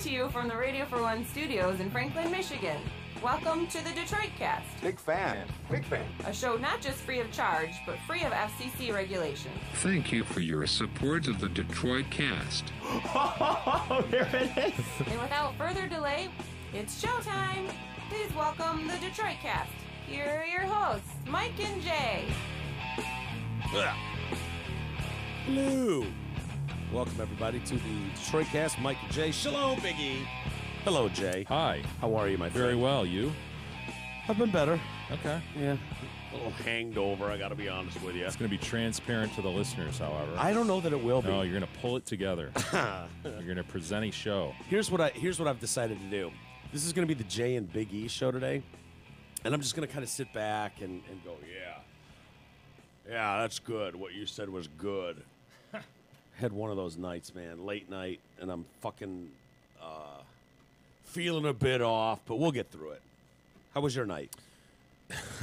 to you from the Radio for One studios in Franklin, Michigan. Welcome to the Detroit Cast. Big fan. A show not just free of charge, but free of FCC regulation. Thank you for your support of the Detroit Cast. Oh, there it is. And without further delay, it's showtime. Please welcome the Detroit Cast. Here are your hosts, Mike and Jay. Hello. Welcome, everybody, to the Detroit Cast. Mike and Jay. Shalom, Biggie. Hello, Jay. Hi. How are you, my friend? Very well. You? I've been better. Okay. Yeah. A little hanged over, I got to be honest with you. It's going to be transparent to the listeners, however. I don't know that it will be. No, you're going to pull it together. You're going to present a show. Here's what I've decided to do. This is going to be the Jay and Big E show today. And I'm just going to kind of sit back and go, yeah. Yeah, that's good. What you said was good. Had one of those nights, man, late night, and I'm fucking feeling a bit off, but we'll get through it. How was your night?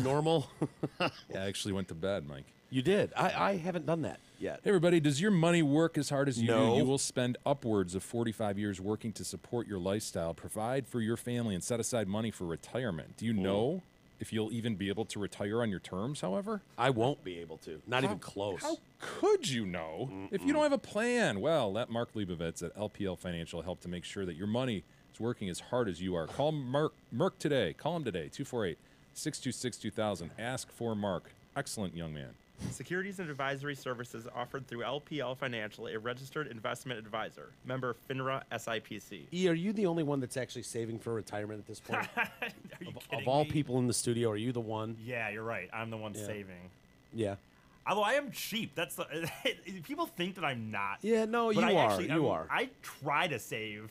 Normal? I actually went to bed, Mike. You did. I haven't done that yet. Hey, everybody, does your money work as hard as you No. do? You will spend upwards of 45 years working to support your lifestyle, provide for your family, and set aside money for retirement. Do you know if you'll even be able to retire on your terms, however? I won't be able to. Not even close. How could you know if you don't have a plan? Well, let Mark Leibovitz at LPL Financial help to make sure that your money is working as hard as you are. Call Merck today. Call him today, 248-626-2000. Ask for Mark. Excellent young man. Securities and advisory services offered through LPL Financial, a registered investment advisor. Member FINRA SIPC. E, are you the only one that's actually saving for retirement at this point? Are you kidding Of all me? people in the studio, are you the one? Yeah, you're right. I'm the one saving. Yeah. Although I am cheap. That's the, people think that I'm not. Yeah, no, But you I are. actually You am. are. I try to save.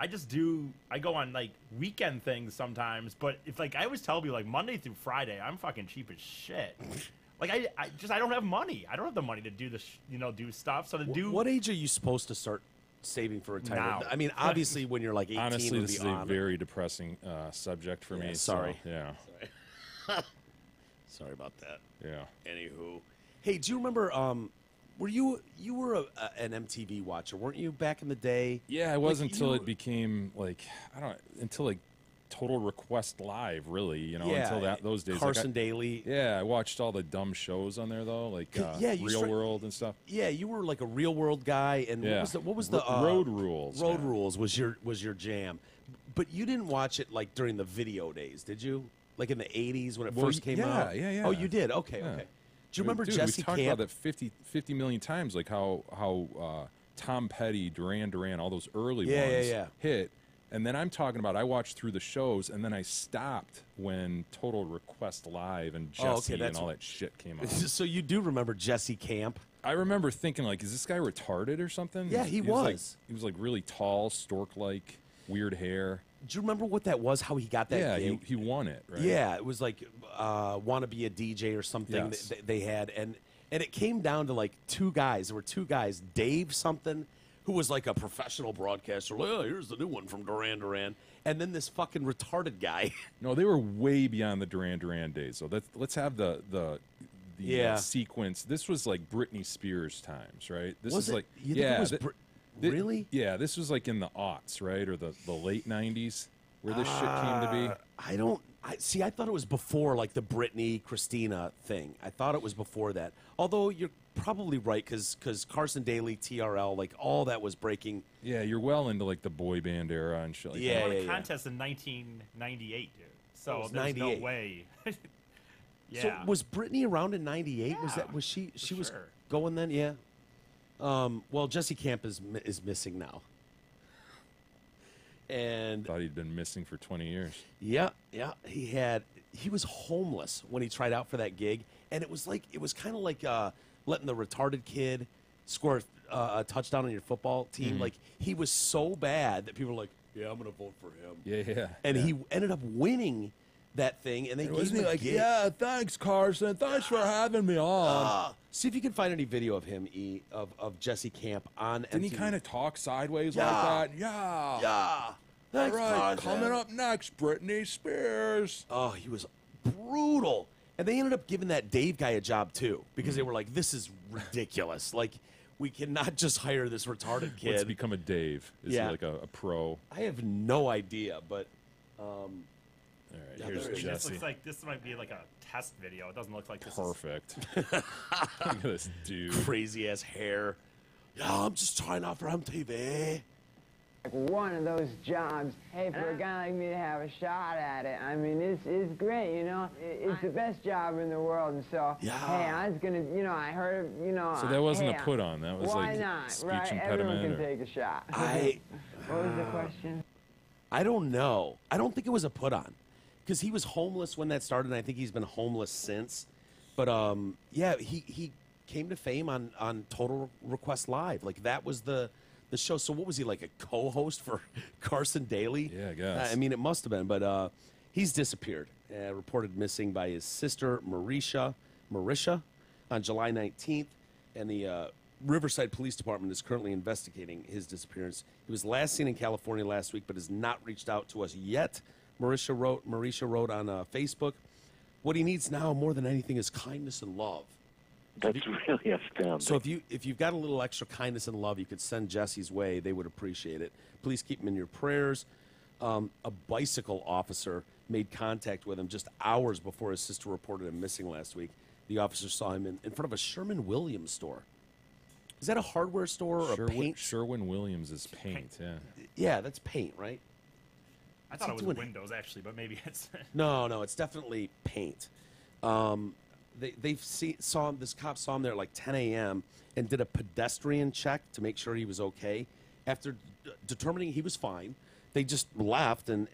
I go on like weekend things sometimes, but if like I always tell people like Monday through Friday, I'm fucking cheap as shit. Like I don't have money. I don't have the money to do this, do stuff. So to do What age are you supposed to start saving for retirement? Now. I mean, obviously when you're like 18 Honestly, would this be is a on. very depressing subject for me. sorry. So, yeah. Sorry about that. Yeah. Anywho. Hey, do you remember were you were an MTV watcher, weren't you, back in the day? Yeah, I was Like, until you- it became until Total Request Live, really, until those days. Carson Daly. Yeah, I watched all the dumb shows on there though, like Yeah, you Real start- World and stuff. Yeah, you were like a Real World guy, and Yeah. what was the Road Rules? Road man. Rules was your jam, but you didn't watch it like during the video days, did you? Like in the '80s when it Well, first came out. yeah. Oh, you did. Okay, Yeah. okay. Do you remember Dude, Jesse we've talked Camp? about that 50 million times, like how Tom Petty, Duran Duran, all those early ones hit. And then I'm talking about I watched through the shows, and then I stopped when Total Request Live and Jesse and all that shit came out. So you do remember Jesse Camp? I remember thinking, like, is this guy retarded or something? Yeah, he was. He was like really tall, stork-like, weird hair. Do you remember what that was? How he got that? Yeah, gig? he won it, right? Yeah, it was like want to be a DJ or something Yes. that they had, and it came down to like two guys. There were two guys, Dave something, who was like a professional broadcaster. Like, oh, here's the new one from Duran Duran, and then this fucking retarded guy. No, they were way beyond the Duran Duran days. So let's have the sequence. This was like Britney Spears times, right? This Was is it? like You think it was really? Yeah, this was like in the aughts, right, or the late '90s, where this shit came to be. I thought it was before like the Britney Christina thing. I thought it was before that. Although you're probably right because Carson Daly, TRL, like all that was breaking. Yeah, you're well into like the boy band era and shit like Yeah, that. won yeah, a yeah. contest in 1998, dude. So was there's 98. no way. Yeah. So was Britney around in '98? Yeah, Was she was sure. going then? Yeah. Well, Jesse Camp is missing now. And Thought he'd been missing for 20 years. yeah, he was homeless when he tried out for that gig, and it was kind of like letting the retarded kid score a touchdown on your football team. Mm-hmm. Like he was so bad that people were like, "Yeah, I'm going to vote for him." Yeah. And he ended up winning that thing, and they gave him a gig. yeah, thanks, Carson. Thanks for having me on. See if you can find any video of him, of Jesse Camp on Didn't he MTV. kind of talk sideways Yeah. like that? Yeah. Yeah. Thanks, All right, Carson. coming up next, Britney Spears. Oh, he was brutal. And they ended up giving that Dave guy a job, too, because they were like, this is ridiculous. Like, We cannot just hire this retarded kid. Let's become a Dave. Is he like a pro? I have no idea, but. All right, here's This Jesse. looks like this might be like a test video. It doesn't look like this. Perfect. Look at this dude. Crazy ass hair. Yeah, I'm just trying out for MTV. Like one of those jobs, hey, for a guy like me to have a shot at it, I mean, it's great, you know? It's the best job in the world, and so, hey, I was gonna, you know, I heard, you know... So that wasn't a put-on, that was why like not, speech right? impediment? Everyone can take a shot. What was the question? I don't know. I don't think it was a put-on. Because he was homeless when that started, and I think he's been homeless since. But, yeah, he came to fame on Total Request Live. Like, that was the show. So what was he, like a co-host for Carson Daly? Yeah, I guess. I mean, it must have been. But he's disappeared. Reported missing by his sister, Marisha, on July 19th. And the Riverside Police Department is currently investigating his disappearance. He was last seen in California last week, but has not reached out to us yet. Marisha wrote on Facebook, what he needs now more than anything is kindness and love. That's really astounding. So if you've got a little extra kindness and love you could send Jesse's way, they would appreciate it. Please keep him in your prayers. A bicycle officer made contact with him just hours before his sister reported him missing last week. The officer saw him in front of a Sherwin-Williams store. Is that a hardware store or a paint? Sherwin-Williams is paint, yeah. Yeah, that's paint, right? I thought it was Windows, actually, but maybe it's... No, it's definitely paint. This cop saw him there at like 10 a.m. and did a pedestrian check to make sure he was okay. After determining he was fine, they just left and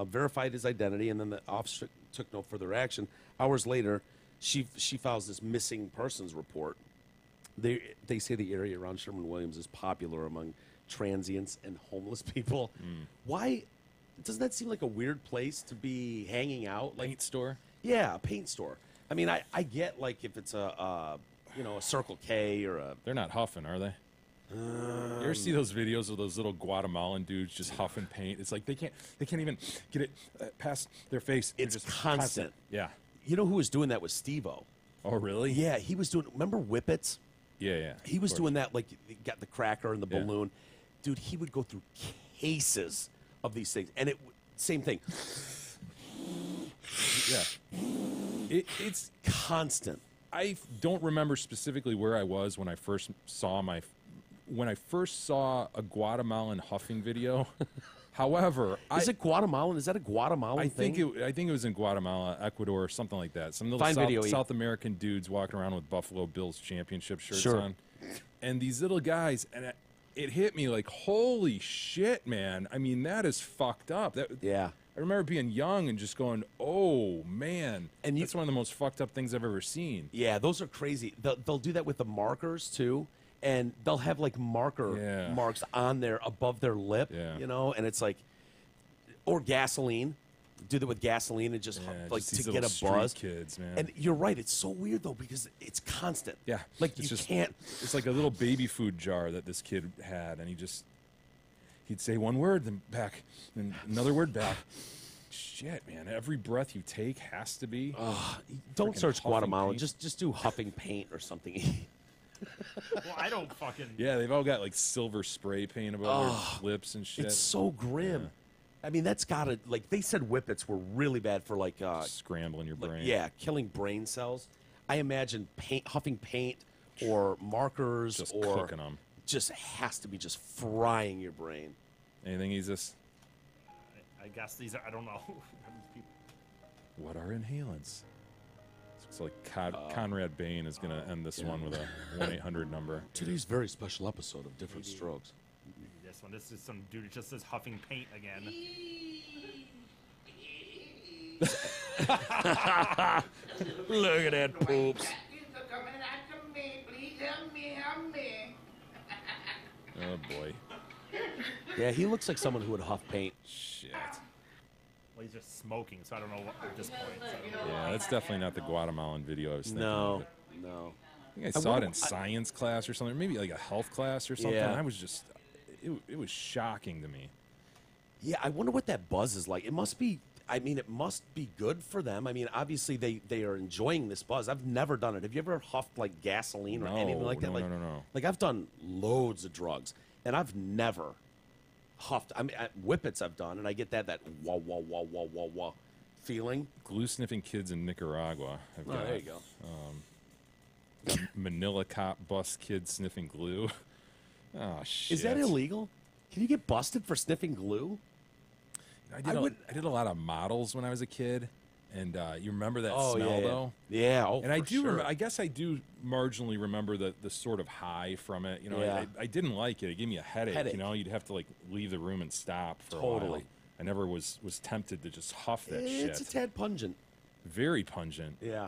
verified his identity, and then the officer took no further action. Hours later, she files this missing persons report. They say the area around Sherwin-Williams is popular among transients and homeless people. Why... Doesn't that seem like a weird place to be hanging out? Like, Paint store? Yeah, a paint store. I mean, I get like if it's a Circle K or a... They're not huffing, are they? You ever see those videos of those little Guatemalan dudes just huffing paint? It's like they can't even get it past their face. It's just constant. Yeah. You know who was doing that was Steve-O. Oh, really? Yeah, he was doing... Remember Whippets? Yeah. He was doing that, like, he got the cracker and the Yeah. balloon. Dude, he would go through cases of these things. And same thing. Yeah. It's constant. I don't remember specifically where I was when I first saw a Guatemalan huffing video. However, Is it Guatemalan? Is that a Guatemalan thing? I think it was in Guatemala, Ecuador, or something like that. Some Fine little video, South American dudes walking around with Buffalo Bills championship shirts Sure. on, and these little guys, and it hit me like, holy shit, man! I mean, that is fucked up. Yeah. I remember being young and just going, "Oh man!" And that's one of the most fucked up things I've ever seen. Yeah, those are crazy. They'll do that with the markers too, and they'll have like marker marks on there above their lip, and it's like, or gasoline. Do that with gasoline and just like just to get a street buzz. Kids, man. And you're right; it's so weird though because it's constant. Yeah, like it's you can't. It's like a little baby food jar that this kid had, and he'd say one word, then back, then another word back. Shit, man! Every breath you take has to be. Don't freaking search huffing Guatemala. paint. Just do huffing paint or something. Well, I don't fucking... Yeah, they've all got like silver spray paint above their lips and shit. It's so grim. Yeah. I mean, that's gotta like they said whippets were really bad for like Scrambling your brain. killing brain cells. I imagine huffing paint or markers Just or cooking 'em. just has to be just frying your brain. Anything, Jesus? I guess these are... I don't know. What are inhalants? Looks like Conrad Bain is going to end this one with a 1-800 number. Today's very special episode of Different Strokes. Maybe this one. This is some dude who just says huffing paint again. Look at that poops. Oh boy. Yeah, he looks like someone who would huff paint. Shit. Well, he's just smoking, so I don't know what, at this point. So. Yeah, that's definitely not the Guatemalan video I was thinking No, of. no. I think I saw it in science class or something, or maybe like a health class or something. Yeah. I was just, it was shocking to me. Yeah, I wonder what that buzz is like. It must be. I mean, it must be good for them. I mean, obviously they are enjoying this buzz. I've never done it. Have you ever huffed like gasoline or anything like that? No. Like I've done loads of drugs, and I've never huffed. I mean, whippets I've done, and I get that wah wah wah wah wah wah feeling. Glue sniffing kids in Nicaragua. There you go. Manila cop bust kids sniffing glue. Oh shit! Is that illegal? Can you get busted for sniffing glue? I did a lot of models when I was a kid, and you remember that smell though? Yeah. Oh, and I do. Sure. I guess I do marginally remember the sort of high from it. You know, I didn't like it. It gave me a headache. You know, you'd have to like leave the room and stop for a while. I never was tempted to just huff that shit. It's a tad pungent. Very pungent. Yeah.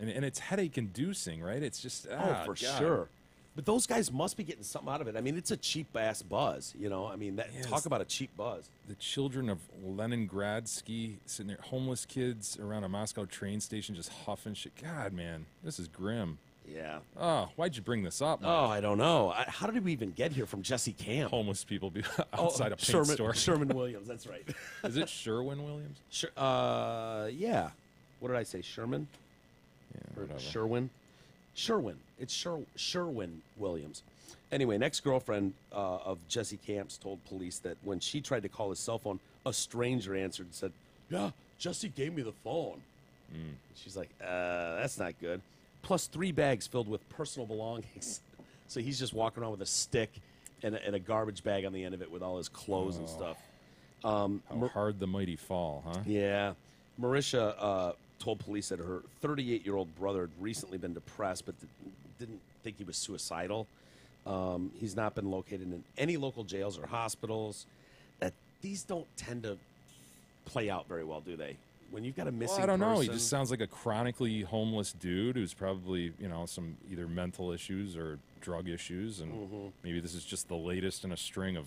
And it's headache inducing, right? It's just for sure. But those guys must be getting something out of it. I mean, it's a cheap ass buzz, you know. I mean, talk about a cheap buzz. The children of Leningradsky sitting there, homeless kids around a Moscow train station, just huffing shit. God, man, this is grim. Yeah. Oh, why'd you bring this up, Mike? Oh, I don't know. How did we even get here from Jesse Camp? Homeless people be outside a paint store. Sherman Williams. That's right. Is it Sherwin-Williams? Yeah. What did I say? Sherman? Yeah, or whatever. Sherwin. It's Sherwin Williams. Anyway, an ex-girlfriend of Jesse Camp's told police that when she tried to call his cell phone, a stranger answered and said, "Yeah, Jesse gave me the phone." She's like, that's not good. Plus 3 bags filled with personal belongings. So he's just walking around with a stick and a garbage bag on the end of it with all his clothes and stuff. How hard the mighty fall, huh? Yeah. Marisha told police that her 38-year-old brother had recently been depressed, but didn't think he was suicidal. He's not been located in any local jails or hospitals. These don't tend to play out very well, do they? When you've got a missing I don't know. He person- just sounds like a chronically homeless dude who's probably, some either mental issues or drug issues, and maybe this is just the latest in a string of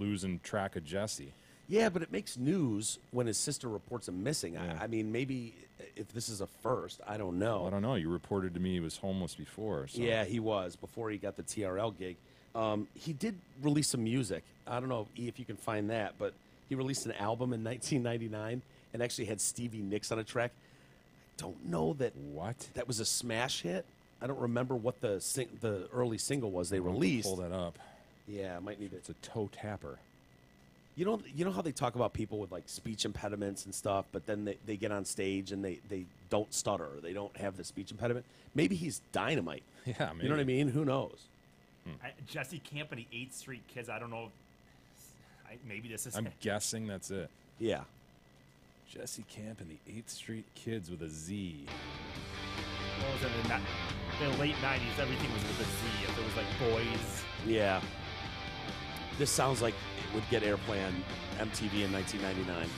losing track of Jesse. Yeah, but it makes news when his sister reports him missing. Yeah. I mean, maybe if this is a first, I don't know. Well, I don't know. You reported to me he was homeless before. So. Yeah, he was before he got the TRL gig. He did release some music. I don't know if you can find that, but he released an album in 1999 and actually had Stevie Nicks on a track. I don't know that was a smash hit. I don't remember what the early single was they released. Pull that up. Yeah, I might need it. It's a toe tapper. You know how they talk about people with like speech impediments and stuff, but then they get on stage and they don't stutter, or they don't have the speech impediment. Maybe he's dynamite. Yeah, maybe. You know what I mean? Who knows? Jesse Camp and the 8th Street Kids. I don't know. Maybe this is. I'm guessing that's it. Yeah. Jesse Camp and the 8th Street Kids with a Z. What was it in the late 90s? Everything was with a Z. If it was like boys. Yeah. This sounds like it would get airplay on MTV in 1999.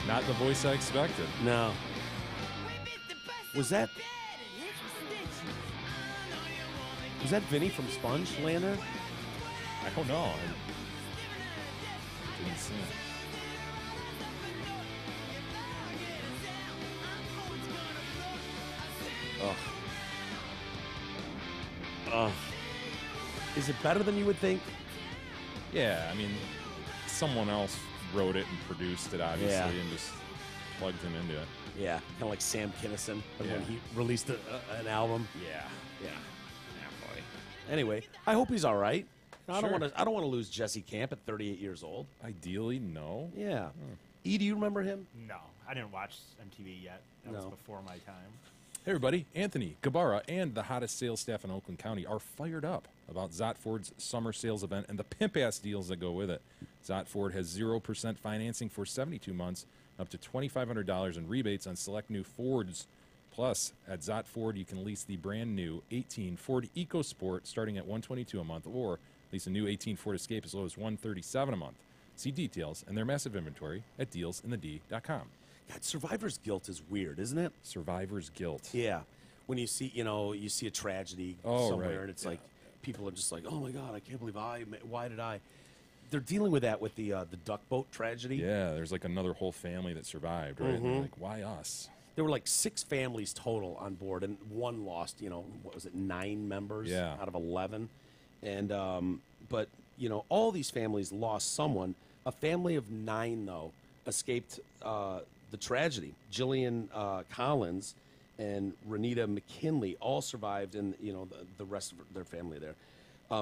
Not the voice I expected. No. Was that Vinny from Sponge Lander? I don't know. I didn't see it. Is it better than you would think? Yeah, I mean, someone else wrote it and produced it, obviously, and just plugged him into it. Yeah, kind of like Sam Kinison when Yeah. he released an album. Yeah. Yeah. Boy. Anyway, I hope he's all right. I don't Sure. want to lose Jesse Camp at 38 years old. Ideally, no. Yeah. E, do you remember him? No, I didn't watch MTV yet. That was No. before my time. Hey, everybody. Anthony, Gabara, and the hottest sales staff in Oakland County are fired up about Zott Ford's summer sales event and the pimp-ass deals that go with it. Zott Ford has 0% financing for 72 months, up to $2,500 in rebates on select new Fords. Plus, at Zott Ford, you can lease the brand new 18 Ford EcoSport starting at $122 a month, or lease a new 18 Ford Escape as low as $137 a month. See details and their massive inventory at dealsinthed.com. God, survivor's guilt is weird, isn't it? Survivor's guilt. Yeah. When you see a tragedy somewhere, right. and it's like people are just like, "Oh my God, I can't believe why did I?" They're dealing with that with the duck boat tragedy. Yeah, there's like another whole family that survived, right? And they're like, why us? there were like 6 families total on board, and one lost, 9 members out of 11. And, but, all these families lost someone. A family of 9, though, escaped the tragedy. Jillian Collins and Renita McKinley all survived, and, the rest of their family there.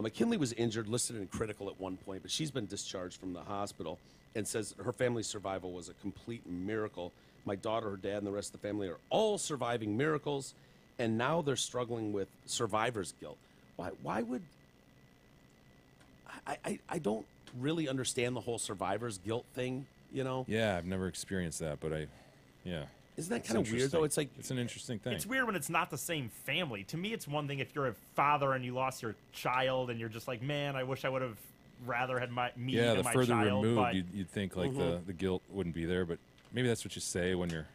McKinley was injured, listed in critical at one point, but she's been discharged from the hospital and says her family's survival was a complete miracle. My daughter, her dad, and the rest of the family are all surviving miracles, and now they're struggling with survivor's guilt. Why would... I don't really understand the whole survivor's guilt thing, Yeah, I've never experienced that, but Isn't that kind of weird, though? It's like... It's an interesting thing. It's weird when it's not the same family. To me, it's one thing if you're a father and you lost your child and you're just like, man, I wish I would have rather had me and my child. Yeah, the further removed, but... you'd think like the guilt wouldn't be there, but maybe that's what you say when you're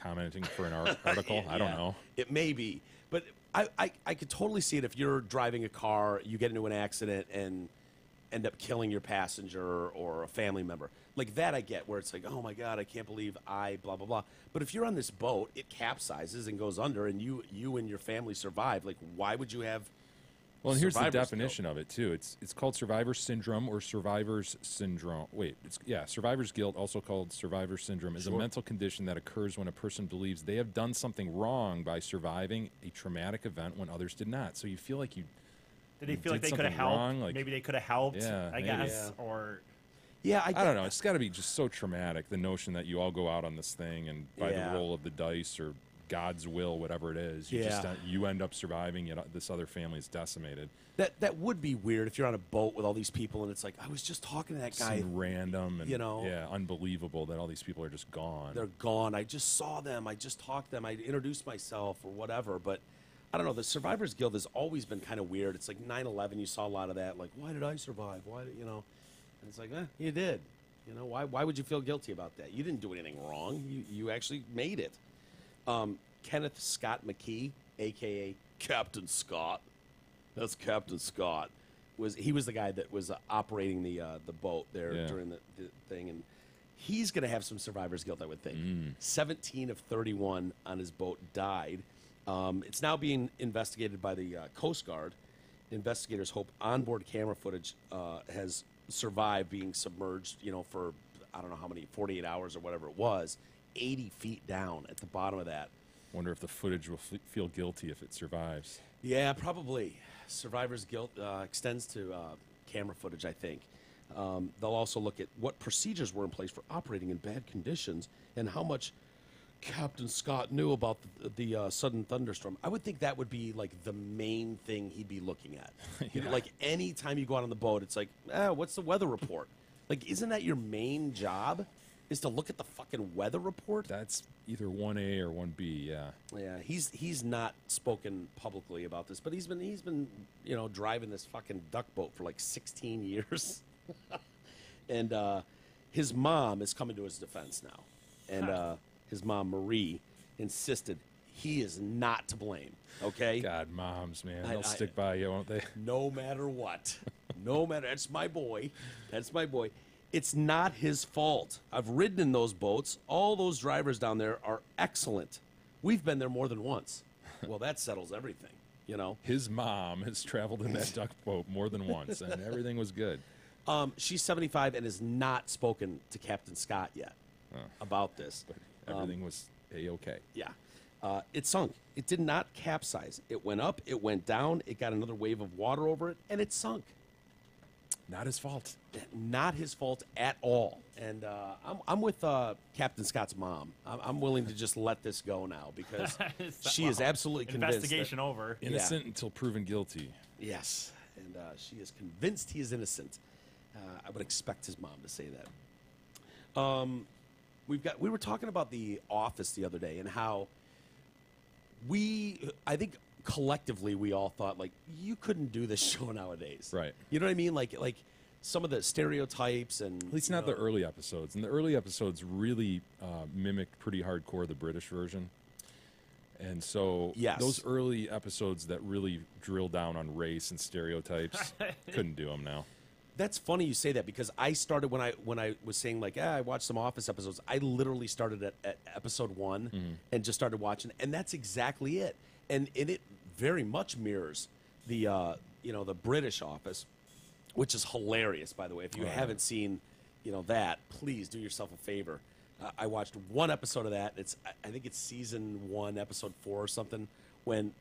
commenting for an article. I don't know. It may be. But I could totally see it if you're driving a car, you get into an accident, and end up killing your passenger or a family member. Like that I get, where it's like, oh my God, I can't believe blah, blah, blah. But if you're on this boat, it capsizes and goes under, and you and your family survive. Like, why would you have... Well, and here's the definition of it, too. It's called survivor syndrome or survivor's syndrome. Survivor's guilt, also called survivor syndrome, is a mental condition that occurs when a person believes they have done something wrong by surviving a traumatic event when others did not. So you feel like you... Did they feel like they could have helped? Wrong, like, maybe they could have helped, I guess. Yeah. Or... Yeah, I don't know. It's got to be just so traumatic, the notion that you all go out on this thing and by the roll of the dice or God's will, whatever it is, you end up surviving, yet this other family is decimated. That would be weird if you're on a boat with all these people and it's like, I was just talking to that guy. Some random and unbelievable that all these people are just gone. They're gone. I just saw them. I just talked to them. I introduced myself or whatever. But I don't know. The Survivor's Guild has always been kind of weird. It's like 9/11. You saw a lot of that. Like, why did I survive? Why, And it's like, you did. Why would you feel guilty about that? You didn't do anything wrong. You actually made it. Kenneth Scott McKee, a.k.a. Captain Scott. That's Captain Scott. He was the guy that was operating the boat there during the thing. And he's going to have some survivor's guilt, I would think. 17 of 31 on his boat died. It's now being investigated by the Coast Guard. Investigators hope onboard camera footage has survived being submerged, for, I don't know how many, 48 hours or whatever it was, 80 feet down at the bottom of that. Wonder if the footage will feel guilty if it survives. Yeah, probably. Survivor's guilt extends to camera footage, I think. They'll also look at what procedures were in place for operating in bad conditions and how much Captain Scott knew about the sudden thunderstorm. I would think that would be like the main thing he'd be looking at. Like any time you go out on the boat, it's like, what's the weather report? Like, isn't that your main job? Is to look at the fucking weather report? That's either 1A or 1B, yeah. Yeah, he's not spoken publicly about this, but he's been driving this fucking duck boat for like 16 years. And his mom is coming to his defense now. And his mom, Marie, insisted he is not to blame, okay? God, moms, man. They'll stick by you, won't they? No matter what. That's my boy. That's my boy. It's not his fault. I've ridden in those boats. All those drivers down there are excellent. We've been there more than once. Well, that settles everything, His mom has traveled in that duck boat more than once, and everything was good. She's 75 and has not spoken to Captain Scott yet about this. But everything was A-okay. Yeah. It sunk. It did not capsize. It went up, it went down, it got another wave of water over it, and it sunk. Not his fault. Not his fault at all. And I'm with Captain Scott's mom. I'm willing to just let this go now because she is absolutely convinced. Investigation over. Innocent until proven guilty. Yes. And she is convinced he is innocent. I would expect his mom to say that. We were talking about The Office the other day and how I think collectively we all thought, like, you couldn't do this show nowadays. Right. You know what I mean? Like some of the stereotypes and... At least not the early episodes. And the early episodes really mimicked pretty hardcore the British version. And so those early episodes that really drill down on race and stereotypes, couldn't do them now. That's funny you say that because I started when I was saying like, I watched some Office episodes. I literally started at episode 1 and just started watching, and that's exactly it. And it very much mirrors the the British Office, which is hilarious, by the way. If you haven't seen that, please do yourself a favor. I watched one episode of that. I think it's season 1, episode 4 or something, when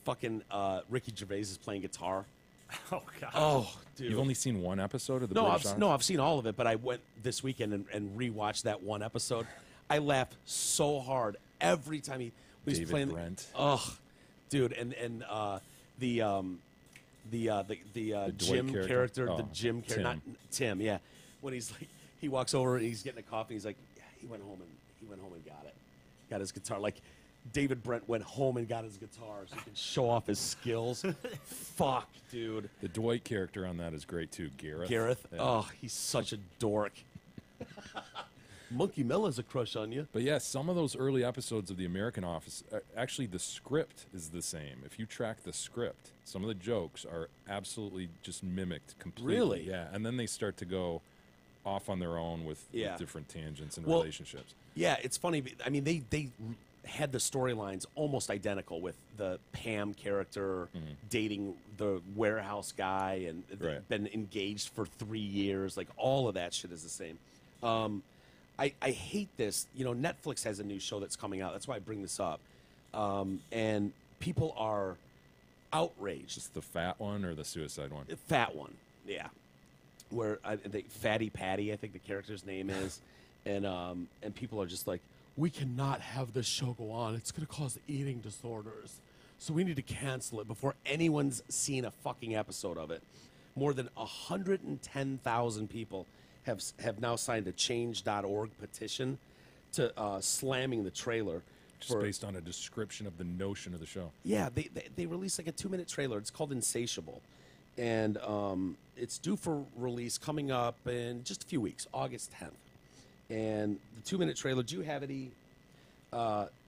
fucking Ricky Gervais is playing guitar. Oh god. Oh, dude. You've only seen one episode of the No, British I've seen all of it, but I went this weekend and rewatched that one episode. I laughed so hard every time when he's David playing. Brent. Oh, dude, and the Jim Dwight character, Oh, the Jim character, Tim. not Tim. Yeah, when he's like, he walks over and he's getting a coffee. He's like, yeah, he went home and got his guitar. Like, David Brent went home and got his guitar so he could show off his skills. Fuck, dude. The Dwight character on that is great too, Gareth. Yeah. Oh, he's such a dork. Monkey Mel has a crush on you. But yeah, some of those early episodes of The American Office, actually the script is the same. If you track the script, some of the jokes are absolutely just mimicked completely. Really? Yeah, and then they start to go off on their own with different tangents and Well, relationships. Yeah, it's funny. I mean, they had the storylines almost identical with the Pam character dating the warehouse guy, and they've been engaged for 3 years. Like, all of that shit is the same. I hate this. Netflix has a new show that's coming out. That's why I bring this up. And people are outraged. Just the fat one or the suicide one? The fat one, yeah. Where I think Fatty Patty, I think the character's name is, and people are just like, we cannot have this show go on. It's going to cause eating disorders. So we need to cancel it before anyone's seen a fucking episode of it. More than 110,000 people have now signed a change.org petition to slamming the trailer. Just based on a description of the notion of the show. Yeah, they released like a 2-minute trailer. It's called Insatiable. And it's due for release coming up in just a few weeks, August 10th. And the 2-minute trailer, do you have any?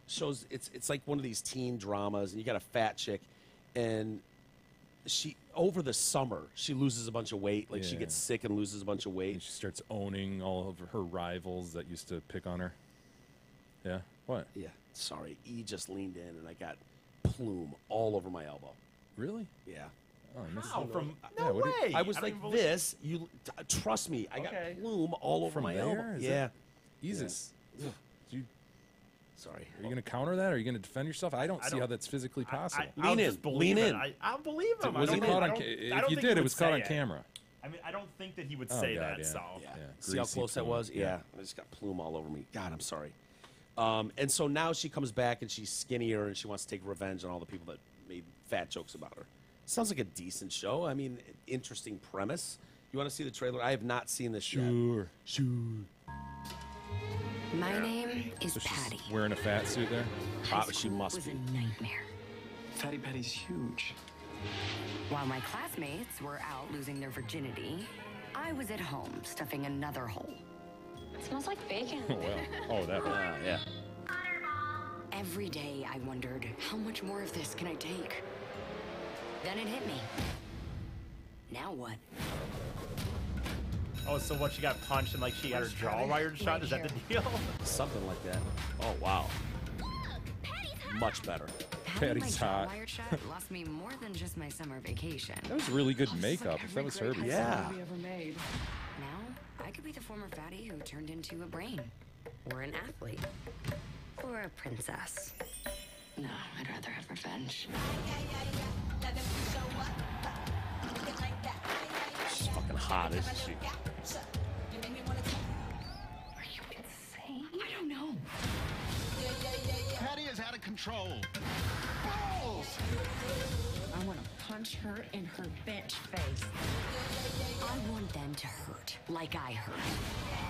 Shows it's like one of these teen dramas, and you got a fat chick, and she over the summer she loses a bunch of weight. Like she gets sick and loses a bunch of weight. And she starts owning all of her rivals that used to pick on her. Yeah. What? Yeah. Sorry, E just leaned in, and I got plume all over my elbow. Really? Yeah. Oh, I missed How? that. From Yeah, no what way. I was don't like even believe- this. Trust me. I got plume all over From my there? elbow. Is Yeah. it- Jesus. Sorry. Are you going to counter that? Or are you going to defend yourself? I don't see how that's physically possible. I'll Lean just in, believe lean it. in. I'll believe him. Was I it don't- caught I on? don't- I If don't you think did, he it was would caught say on it. camera. I mean, I don't think that he would Oh, say God, that. yeah. So Yeah. See how Greasy close that plume. was? Yeah. I just got plume all over me. God, I'm sorry. And so now she comes back and she's skinnier and she wants to take revenge on all the people that made fat jokes about her. Sounds like a decent show. I mean, interesting premise. You want to see the trailer? I have not seen this yet. Sure. My name is So she's Patty. wearing a fat suit there? Probably she must was be. a nightmare. Fatty Patty's huge. While my classmates were out losing their virginity, I was at home stuffing another hole. It smells like bacon. Oh, well. Oh, that one. Yeah. Every day I wondered, how much more of this can I take? Then it hit me. Now what? Oh, so what? She got punched and like she had her jaw wired shut? Is that the deal? Something like that. Oh, wow. Much better. Having my Patty's jaw hot. wired shut lost me more than just my summer vacation. That was really good makeup. If that was her. Yeah. Now, I could be the former fatty who turned into a brain. Or an athlete. Or a princess. No, I'd rather have revenge. She's fucking hot, isn't she? Are you insane? I don't know. Patty is out of control. I want to punch her in her bitch face. I want them to hurt, like I hurt.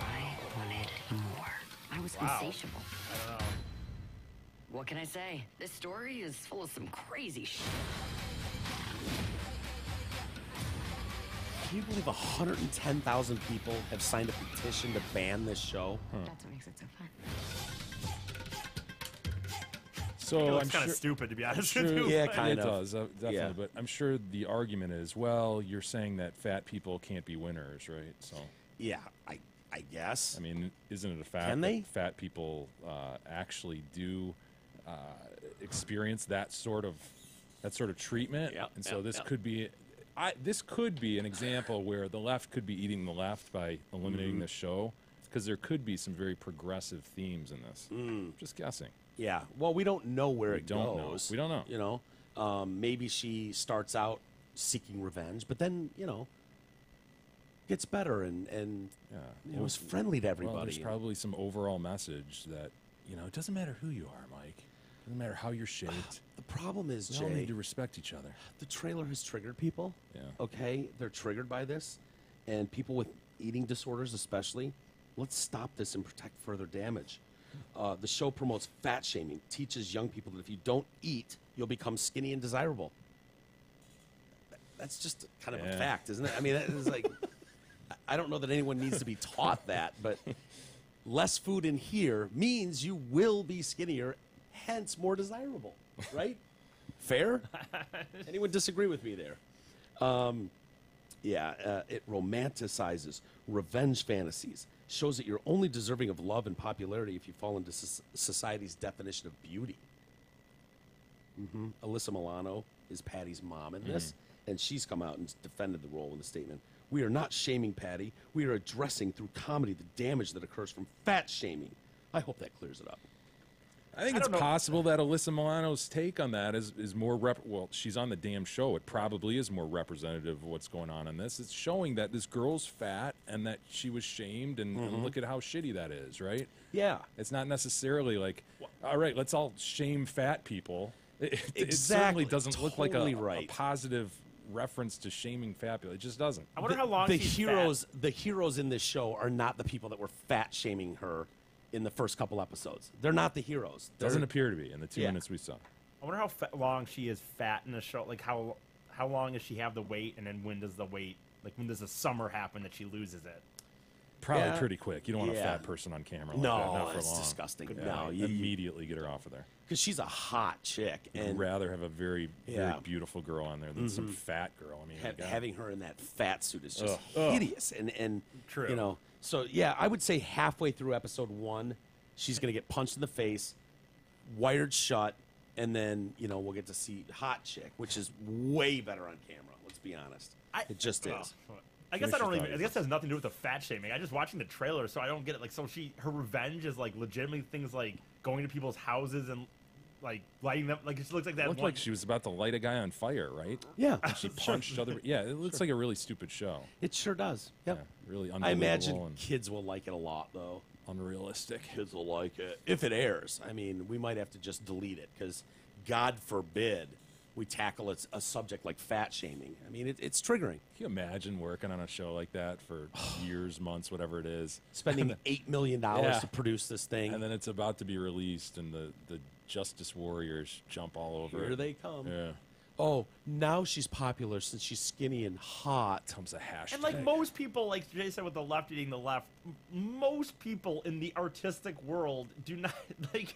I wanted more. I was insatiable. I don't know. What can I say? This story is full of some crazy shit. Can you believe 110,000 people have signed a petition to ban this show? That's what makes it so fun. So it I'm looks kind sure, of stupid, to be honest sure, with you. Yeah, but- kind it of. does, definitely. Yeah. But I'm sure the argument is, well, you're saying that fat people can't be winners, right? So, Yeah, I guess. I mean, isn't it a fact Can they? that fat people actually do experience that sort of treatment? Yep, And so yep, this yep. could be. This could be an example where the left could be eating the left by eliminating the show, because there could be some very progressive themes in this. Just guessing. Yeah. Well, we don't know where it don't know. goes. We don't know. You know, maybe she starts out seeking revenge, but then gets better and was friendly to everybody. Well, there's probably some overall message that it doesn't matter who you are, Mike. It doesn't matter how you're shaped. The problem is, We Jay, all need to respect each other. the trailer has triggered people. Yeah. Okay, they're triggered by this, and people with eating disorders, especially. Let's stop this and protect further damage. The show promotes fat shaming, teaches young people that if you don't eat, you'll become skinny and desirable. That's just kind of a Yeah. fact, isn't it? I mean, that is like, I don't know that anyone needs to be taught that, but less food in here means you will be skinnier, hence more desirable, right? Fair? Anyone disagree with me there? It romanticizes revenge fantasies, shows that you're only deserving of love and popularity if you fall into society's definition of beauty. Alyssa Milano is Patty's mom in this, and she's come out and defended the role in the statement. We are not shaming Patty. We are addressing through comedy the damage that occurs from fat shaming. I hope that clears it up. I think it's possible that Alyssa Milano's take on that is more well, she's on the damn show. It probably is more representative of what's going on in this. It's showing that this girl's fat and that she was shamed, and look at how shitty that is, right? Yeah. It's not necessarily like, all right, let's all shame fat people. It Exactly. certainly doesn't look like Totally a right. positive reference to shaming fat people. It just doesn't. I wonder how long the she's heroes the heroes in this show are not the people that were fat shaming her in the first couple episodes. They're not the heroes. Doesn't appear to be in the 2 Yeah. minutes we saw. I wonder how long she is fat in the show. Like how long does she have the weight, and then when does the weight, like when does the summer happen that she loses it? Probably Yeah. pretty quick. You don't want a Yeah. fat person on camera like No, that. Not for that's long. disgusting. Yeah, No, you- immediately get her off of there. Because she's a hot chick, I'd and rather have a very, Yeah. very beautiful girl on there than some fat girl. I mean, my God. having her in that fat suit is just Ugh. hideous. And True. So yeah, I would say halfway through episode 1, she's gonna get punched in the face, wired shut, and then we'll get to see hot chick, which is way better on camera. Let's be honest. It just is. I guess Finish your I thought, guess it has nothing to do with the fat shaming. I just watching the trailer, so I don't get it. Like, so her revenge is like legitimately things like going to people's houses and like lighting them. Like, it looks like that. It looked like she was about to light a guy on fire, right? Yeah, And she punched other. Yeah, it looks like a really stupid show. it sure does. Yep. Yeah, really I unbelievable imagine and kids will like it a lot, though. unrealistic. Kids will like it if it airs. I mean, we might have to just delete it because, God forbid, we tackle a subject like fat shaming. I mean, it's triggering. Can you imagine working on a show like that for years, months, whatever it is? Spending $8 million Yeah. to produce this thing. And then it's about to be released, and the Justice Warriors jump all over Here it. they come. Yeah. Oh, now she's popular since she's skinny and hot. Comes a hashtag. And like most people, like Jay said with the left eating the left, most people in the artistic world do not like.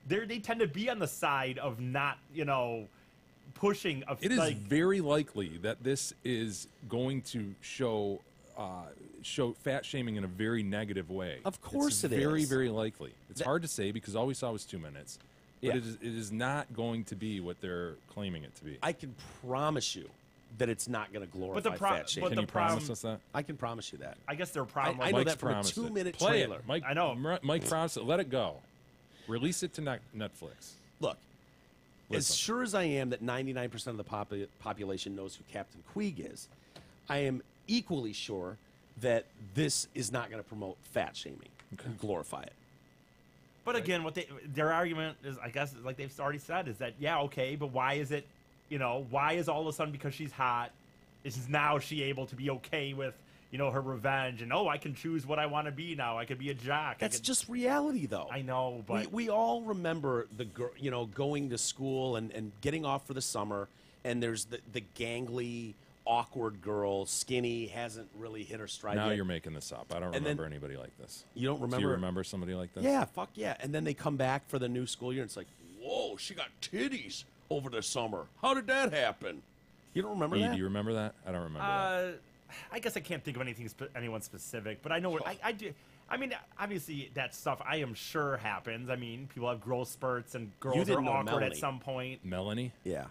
They tend to be on the side of not, pushing. It is very likely that this is going to show fat shaming in a very negative way. Of course it's it very, is. very likely. It's hard to say because all we saw was 2 minutes. But Yeah. it is not going to be what they're claiming it to be. I can promise you that it's not going to glorify But the pro- fat shaming. but Can you promise problem- us that? I can promise you that. I guess their problem. I know was- that from a promised it. 2-minute Play trailer. It. Mike, I know. Mike promised it. Let it go. Release it to Netflix. Look, as Listen. sure as I am that 99% of the population knows who Captain Queeg is, I am equally sure that this is not going to promote fat shaming and glorify it. But again, their argument is, I guess, like they've already said, is that okay, but why is it, why is all of a sudden because she's hot, is now she able to be okay with, her revenge and I can choose what I want to be now. I could be a jock. That's just reality, though. I know, but we all remember the going to school and getting off for the summer, and there's the gangly, awkward girl, skinny, hasn't really hit her stride Now yet. you're making this up. I don't And then- remember anybody like this. You don't remember? Do you remember somebody like this? Yeah, fuck yeah. And then they come back for the new school year, and it's like, whoa, she got titties over the summer. How did that happen? You don't remember that? Do you remember that? I don't remember that. I guess I can't think of anyone specific, but I know what I do. I mean, obviously that stuff I am sure happens. I mean, people have growth spurts and girls are awkward Melanie. at some point. Melanie? Yeah.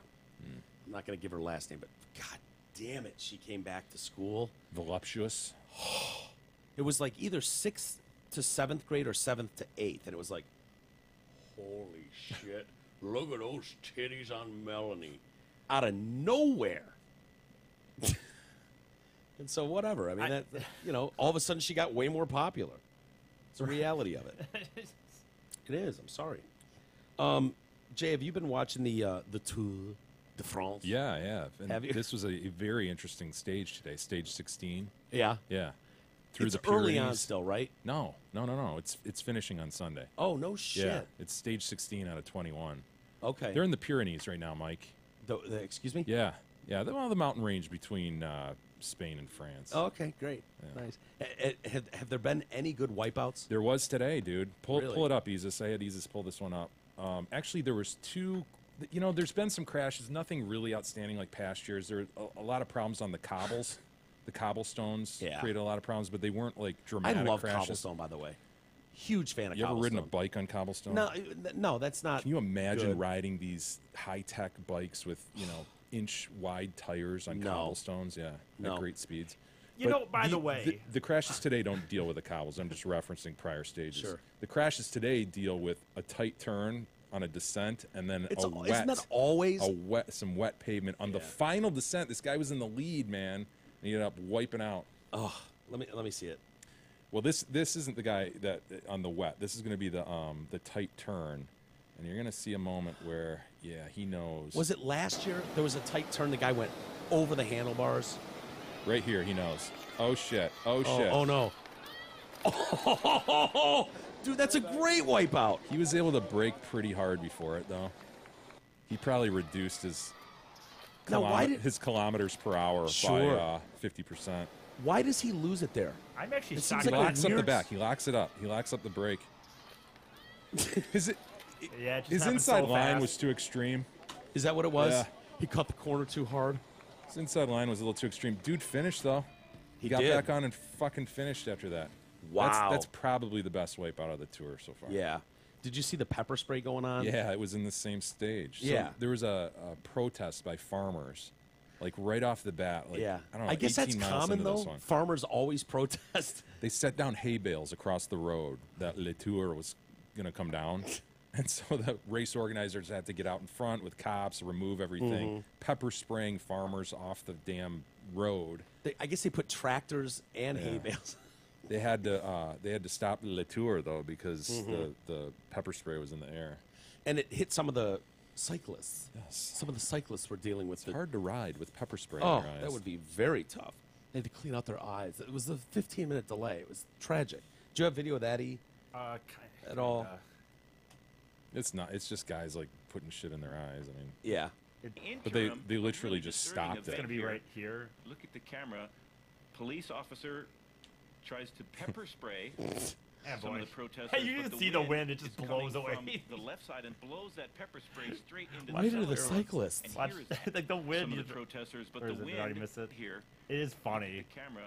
I'm not going to give her last name, but God damn it, she came back to school. Voluptuous? It was like either 6th to 7th grade or 7th to 8th, and it was like, holy shit, look at those titties on Melanie. Out of nowhere. And so whatever. I mean, all of a sudden she got way more popular. It's the reality of it. It is. I'm sorry. Jay, have you been watching the Tour de France? Yeah, yeah. And have you? This was a very interesting stage today, stage 16. Yeah? Yeah. Through It's the Pyrenees. early on still, right? No. It's finishing on Sunday. Oh, no shit. Yeah, it's stage 16 out of 21. Okay. They're in the Pyrenees right now, Mike. Excuse me? Yeah. Yeah, the mountain range between Spain and France. Oh, okay, great. Yeah. Nice. Have there been any good wipeouts? There was today, dude. Pull Really? it up, Isis. I had Isis pull this one up. Actually, there was two. There's been some crashes. Nothing really outstanding like past years. There were a lot of problems on the cobbles. The cobblestones created a lot of problems, but they weren't like dramatic I love crashes. cobblestone, by the way. Huge fan of You ever cobblestone. ridden a bike on cobblestone? No, that's not. Can you imagine good. riding these high-tech bikes with, inch-wide tires on No. cobblestones? Yeah, No. at great speeds. By the way, the crashes today don't deal with the cobbles. I'm just referencing prior stages. Sure. The crashes today deal with a tight turn on a descent and then Isn't that always? some wet pavement on the final descent. This guy was in the lead, man, and he ended up wiping out. Oh, let me see it. Well, this isn't the guy that on the wet. This is going to be the tight turn, and you're going to see a moment where he knows. Was it last year? There was a tight turn. The guy went over the handlebars. Right here, he knows. Oh shit! Oh shit! Oh no! Oh, dude, that's a great wipeout. He was able to brake pretty hard before it, though. He probably reduced his his kilometers per hour by 50%. Why does he lose it there? I'm actually It shocked. seems He like locks up the back. He locks it up. He locks up the brake. His inside line was too extreme. Is that what it was? Yeah. He cut the corner too hard. His inside line was a little too extreme. Dude finished, though. He got did. back on and fucking finished after that. Wow. That's probably the best wipeout of the tour so far. Yeah. Did you see the pepper spray going on? Yeah, it was in the same stage. So Yeah. there was a protest by farmers, like right off the bat. Like, Yeah. I don't know. I guess that's 18 miles common, into this though. one. Farmers always protest. They set down hay bales across the road that Le Tour was going to come down. And so the race organizers had to get out in front with cops, remove everything, Mm-hmm. pepper spraying farmers off the damn road. I guess they put tractors and hay bales. They had to stop Le Tour though because Mm-hmm. the pepper spray was in the air. And it hit some of the cyclists. Yes. Some of the cyclists were dealing with It's hard to ride with pepper spray Oh, in your eyes. that would be very tough. They had to clean out their eyes. It was a 15-minute delay. It was tragic. Do you have video of that, E? At all? It's not. It's just guys like putting shit in their eyes. I mean, Yeah. but they literally just stopped It's it. going to be right here. Look at the camera. Police officer tries to pepper spray Yeah, some boy. of the protesters. Hey, you but didn't see the wind. It just is blows coming away. from the left side and blows that pepper spray straight into Why the do the center. cyclists? And Watch, here is like the wind. some You of the protesters, but or the is it, wind did I already miss it? here. It is The funny. camera.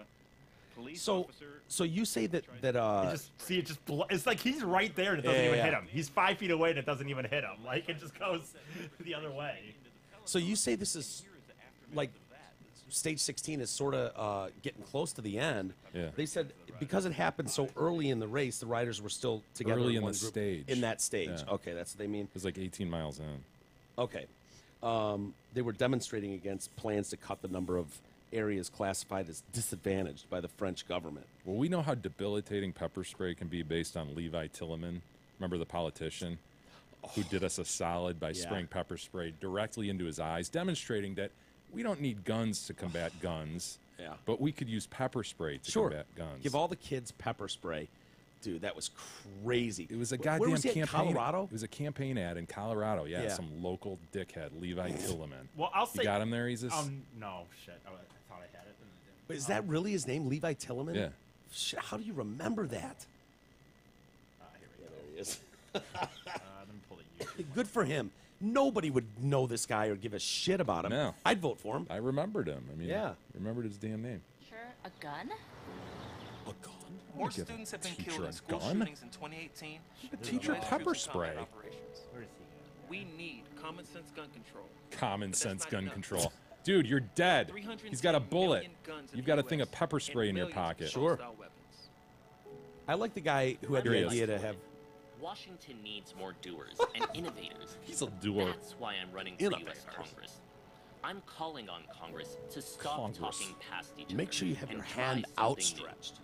Police So, officer. so you say that You just see it just. It's like he's right there and it doesn't Yeah, even yeah. hit him. He's 5 feet away and it doesn't even hit him. Like it just goes the other way. so you say this is like stage 16 is sort of getting close to the end. Yeah. They said because it happened so early in the race, the riders were still together Early in one the group. stage. In that stage. Yeah. Okay, that's what they mean. It was like 18 miles in. Okay. They were demonstrating against plans to cut the number of areas classified as disadvantaged by the French government. Well, we know how debilitating pepper spray can be based on Levi Tilleman. Remember the politician who did us a solid by spraying pepper spray directly into his eyes, demonstrating that we don't need guns to combat guns. Yeah. But we could use pepper spray to Sure. combat guns. Give all the kids pepper spray. Dude, that was crazy. It was a Where goddamn was he, campaign. Colorado? It was a campaign ad in Colorado. Yeah, Yeah. some local dickhead, Levi Tilleman. Well, I'll say. You got him there, Isis? No, shit. I thought I had it. And I didn't. Wait, is that really his name, Levi Tilleman? Yeah. Shit, how do you remember that? Here we go. There he is. Let me pull the Good for him. Nobody would know this guy or give a shit about him. No. I'd vote for him. I remembered him. I mean, Yeah. remembered his damn name. Sure, a gun? A gun? More give a students have been teacher killed a in school gun? shootings in 2018. The teacher than pepper troops in combat spray. operations. We need common sense gun control. Common But that's sense not gun enough. control. Dude, you're dead. 310 He's got a bullet. million guns in You've the got a thing US of pepper spray in your and millions of pocket. Sure. assault-style weapons. I like the guy who had Here the he is. idea to have. Washington needs more doers and innovators. He's a doer. That's why I'm running for Innovators. U.S. Congress. I'm calling on Congress to stop Congress. talking past each other. Make sure you have and your try hand something new. outstretched.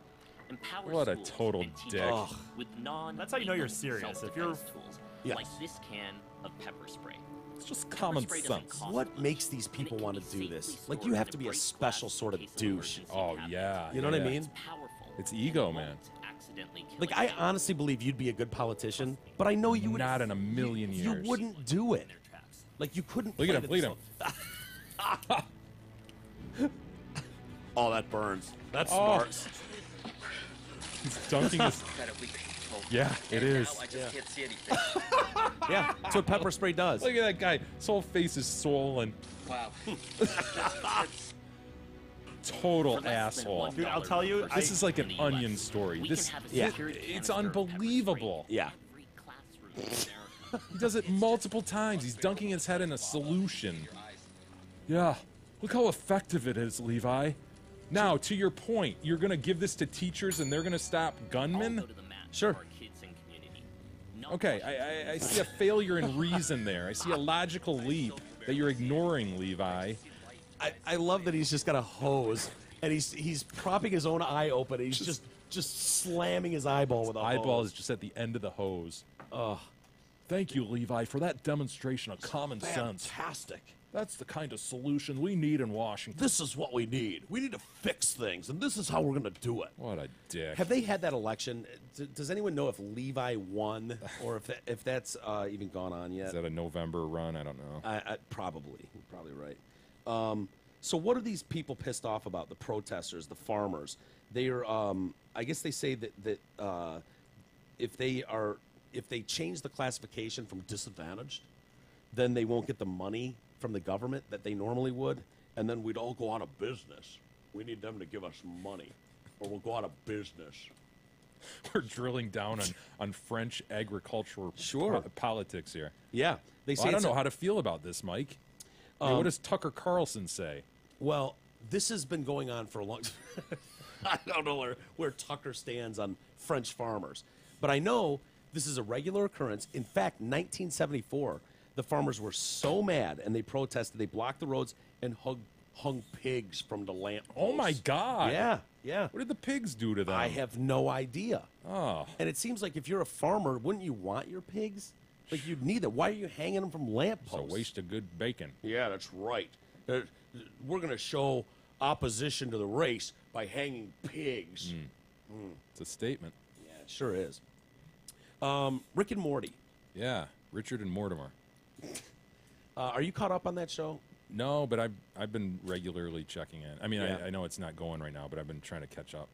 Empower What a schools total and teach dick. us with non. That's how you know you're serious. If you're- tools Yes. like this can of pepper spray. It's just Pepper common spray doesn't sense. cost What much, makes these and it people can want be to do safely this? Like, stored you have in to a be a break special glass sort of case of douche. emergency Oh, cabinet. yeah. You know what I yeah. mean? It's powerful. It's ego, It man. won't accidentally kill Like, I anyone. honestly believe you'd be a good politician, but I know you would Not in a million You years. wouldn't do it. in their tracks. Like, you couldn't. Look at play him, this look at stuff. Oh, that burns. That Oh. smarts. He's dunking his... Yeah, it is. Now I just can't see anything. Yeah, that's what pepper spray does. Look at that guy. His whole face is swollen. Wow. Total For less than asshole. Dude, I'll $1 tell you, per This person is like in an the US, onion story. we This, can have a yeah. secured it's canister of pepper spray unbelievable. Yeah. in every classroom in America. He does it multiple times. He's dunking his head in a solution. Yeah. Look how effective it is, Levi. Now, to your point, you're going to give this to teachers and they're going to stop All gunmen? go to the mat Sure. for our kids and community. Not Okay, Washington. I see a failure in reason there. I see a logical leap that you're ignoring, Levi. I love that he's just got a hose and he's propping his own eye open. And he's just slamming his eyeball with a Eyeball hose. is just at the end of the hose. Ugh. Thank you, Levi, for that demonstration of common sense. Fantastic. That's the kind of solution we need in Washington. This is what we need. We need to fix things, and this is how we're going to do it. What a dick. Have they had that election? Does anyone know if Levi won or if that's even gone on yet? Is that a November run? I don't know. Probably. You're probably right. So what are these people pissed off about? The protesters, the farmers. They are. I guess they say that if they change the classification from disadvantaged, then they won't get the money from the government that they normally would, and then we'd all go out of business. We need them to give us money, or we'll go out of business. We're drilling down on French agricultural politics here. Yeah. They say I don't it's know how to feel about this, Mike. I mean, what does Tucker Carlson say? Well, this has been going on for a long time. I don't know where Tucker stands on French farmers. But I know this is a regular occurrence. In fact, 1974, the farmers were so mad and they protested. They blocked the roads and hung pigs from the lamp posts. Oh, my God. Yeah, yeah. What did the pigs do to them? I have no idea. Oh. And it seems like if you're a farmer, wouldn't you want your pigs? Like, you'd need them. Why are you hanging them from lamp It's a posts? waste of good bacon. Yeah, that's right. We're going to show opposition to the race by hanging pigs. It's a statement. Yeah, it sure is. Rick and Morty. Yeah, Richard and Mortimer. Are you caught up on that show? No, but I've been regularly checking in. I mean, Yeah. I know it's not going right now, but I've been trying to catch up.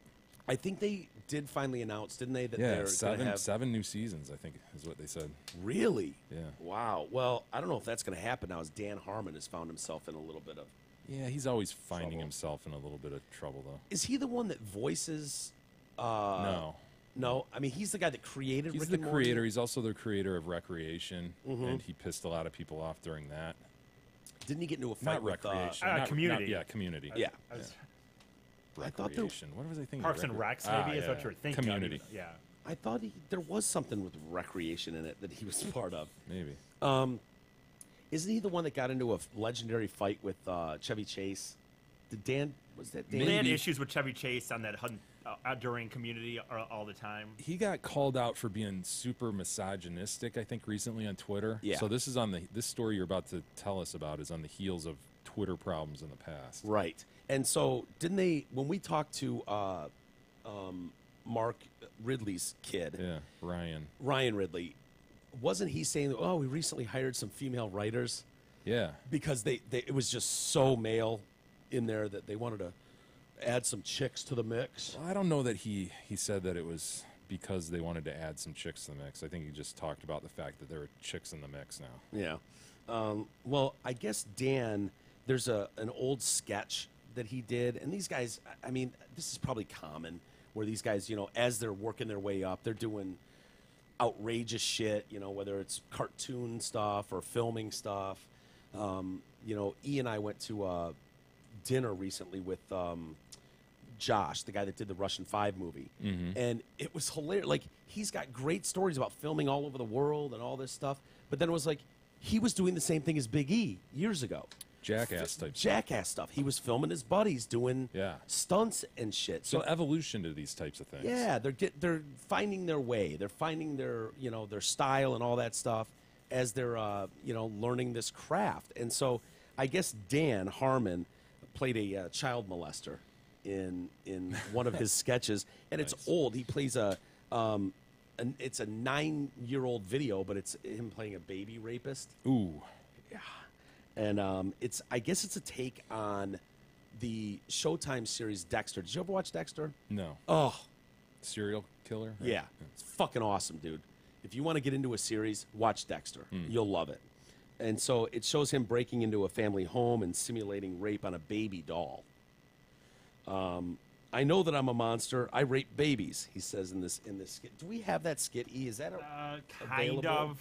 I think they did finally announce, didn't they, that Yeah, they're going to have... seven new seasons, I think, is what they said. Really? Yeah. Wow. Well, I don't know if that's going to happen now, as Dan Harmon has found himself in a little bit of... Yeah, he's always finding Trouble. himself in a little bit of trouble, though. Is he the one that voices... No. No? I mean, he's the guy that created He's Rick the and Morty? creator. He's also the creator of Recreation, Mm-hmm. and he pissed a lot of people off during that. Didn't he get into a fight Not with... Recreation. Community. Yeah, Community. Yeah. Recreation. I thought there- What was I thinking? Parks and Recs, maybe, is what you're thinking. Community. Yeah. I thought there was something with Recreation in it that he was part of. Maybe. Isn't he the one that got into a legendary fight with Chevy Chase? Was that Dan? They had issues with Chevy Chase on that hunt during Community all the time. He got called out for being super misogynistic, I think, recently on Twitter. Yeah. So this story you're about to tell us about is on the heels of Twitter problems in the past. Right. And so didn't they, when we talked to Mark Ridley's kid, Yeah, Ryan Ridley, wasn't he saying, oh, we recently hired some female writers? Yeah. Because it was just so male in there that they wanted to add some chicks to the mix. Well, I don't know that he said that it was because they wanted to add some chicks to the mix. I think he just talked about the fact that there are chicks in the mix now. Yeah. Well, I guess Dan, there's an old sketch that he did, and these guys, I mean, this is probably common, where these guys, as they're working their way up, they're doing outrageous shit, whether it's cartoon stuff or filming stuff. E and I went to dinner recently with Josh, the guy that did the Russian 5 movie. Mm-hmm. And it was hilarious. Like, he's got great stories about filming all over the world and all this stuff. But then it was like, he was doing the same thing as Big E years ago. Jackass type Jackass stuff. He was filming his buddies doing stunts and shit. So evolution to these types of things. Yeah, they're finding their way. They're finding their their style and all that stuff as they're learning this craft. And so I guess Dan Harmon played a child molester in one of his sketches, and Nice. it's old. He plays it's a 9-year-old video, but it's him playing a baby rapist. Ooh. Yeah. And I guess it's a take on the Showtime series Dexter. Did you ever watch Dexter? No. Oh. Serial killer? Right? Yeah. It's fucking awesome, dude. If you want to get into a series, watch Dexter. You'll love it. And so it shows him breaking into a family home and simulating rape on a baby doll. I know that I'm a monster. I rape babies, he says in this skit. Do we have that skit, E? Is that kind available? of?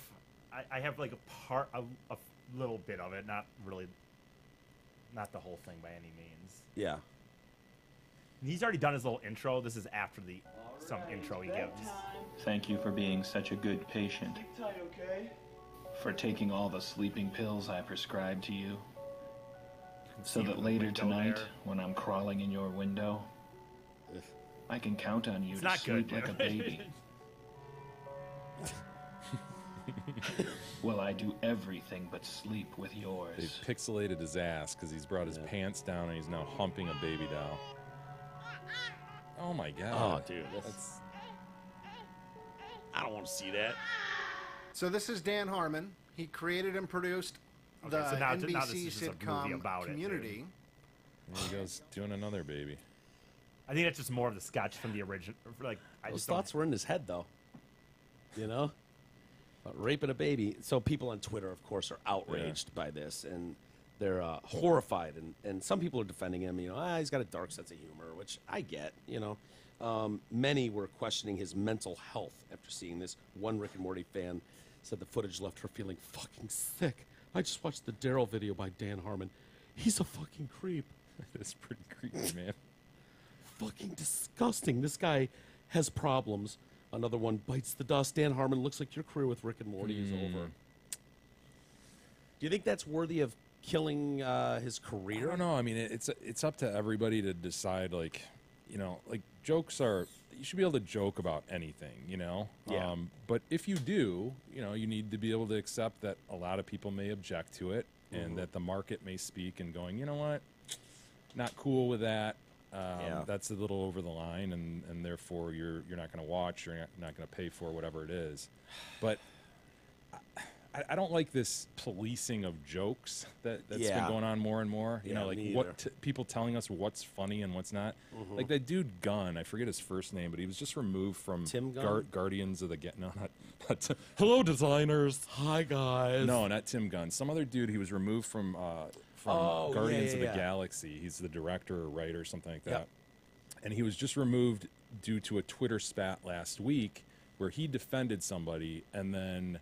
I have like a little bit of it, not really, not the whole thing by any means. Yeah. He's already done his little intro. This is after some intro he gives. Thank you for being such a good patient. For taking all the sleeping pills I prescribed to you. So that later tonight, when I'm crawling in your window, I can count on you It's to not sleep good, like a dude. baby. Well, I do everything but sleep with yours. They pixelated his ass because he's brought his pants down and he's now humping a baby doll. Oh my god. Oh, dude. That's... I don't want to see that. So this is Dan Harmon. He created and produced the Okay, so now this NBC is just a movie sitcom about it, Community. There he goes doing another baby. I think that's just more of the sketch from the original. Like, I Those just don't- thoughts were in his head, though. About raping a baby. So people on Twitter, of course, are outraged by this, and they're horrified. And some people are defending him. He's got a dark sense of humor, which I get. Many were questioning his mental health after seeing this. One Rick and Morty fan said the footage left her feeling fucking sick. I just watched the Daryl video by Dan Harmon. He's a fucking creep. It's pretty creepy, man. Fucking disgusting. This guy has problems. Another one bites the dust. Dan Harmon, looks like your career with Rick and Morty is over. Do you think that's worthy of killing his career? I don't know. I mean, it's up to everybody to decide. Like jokes are. You should be able to joke about anything. Yeah. But if you do, you need to be able to accept that a lot of people may object to it, and that the market may speak and going, you know what, not cool with that. That's a little over the line, and therefore you're not going to watch or you're not going to pay for whatever it is. But I don't like this policing of jokes that's been going on more and more. People telling us what's funny and what's not. Like that dude Gunn, I forget his first name, but he was just removed from Tim Gunn? Guardians of the not hello designers. Hi guys. No, not Tim Gunn. Some other dude. He was removed from Guardians of the Galaxy. He's the director or writer, something like that. Yep. And he was just removed due to a Twitter spat last week where he defended somebody, and then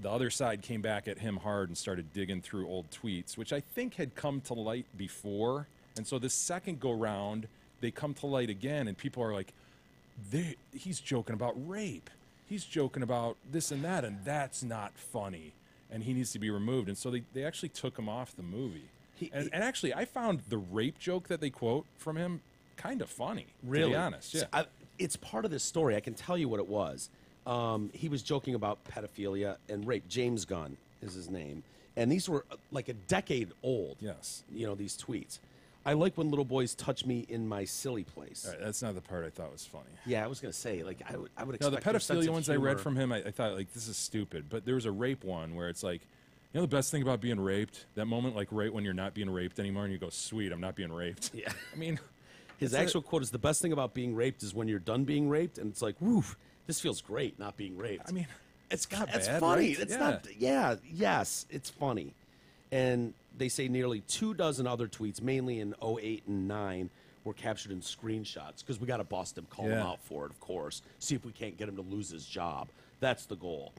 the other side came back at him hard and started digging through old tweets, which I think had come to light before. And so this second go round, they come to light again, and people are like, he's joking about rape. He's joking about this and that's not funny. And he needs to be removed. And so they actually took him off the movie. And actually, I found the rape joke that they quote from him kind of funny, Really? to be honest. Yeah. It's part of this story. I can tell you what it was. He was joking about pedophilia and rape. James Gunn is his name. And these were like a decade old. Yes. These tweets. I like when little boys touch me in my silly place. All right, that's not the part I thought was funny. Yeah, I was going to say, I would expect No, the their sense pedophilia of ones I read humor- from him, I thought, this is stupid. But there was a rape one where it's like, the best thing about being raped, that moment, like right when you're not being raped anymore and you go, sweet, I'm not being raped. Yeah. I mean, His actual quote is, "The best thing about being raped is when you're done being raped," and it's like, woof, this feels great not being raped. I mean, it's not it's bad, funny. right? It's Yeah. not. Yes, it's funny. And they say nearly 24 other tweets, mainly in 08 and 09, were captured in screenshots because we got to bust him, call him out for it, of course. See if we can't get him to lose his job. That's the goal.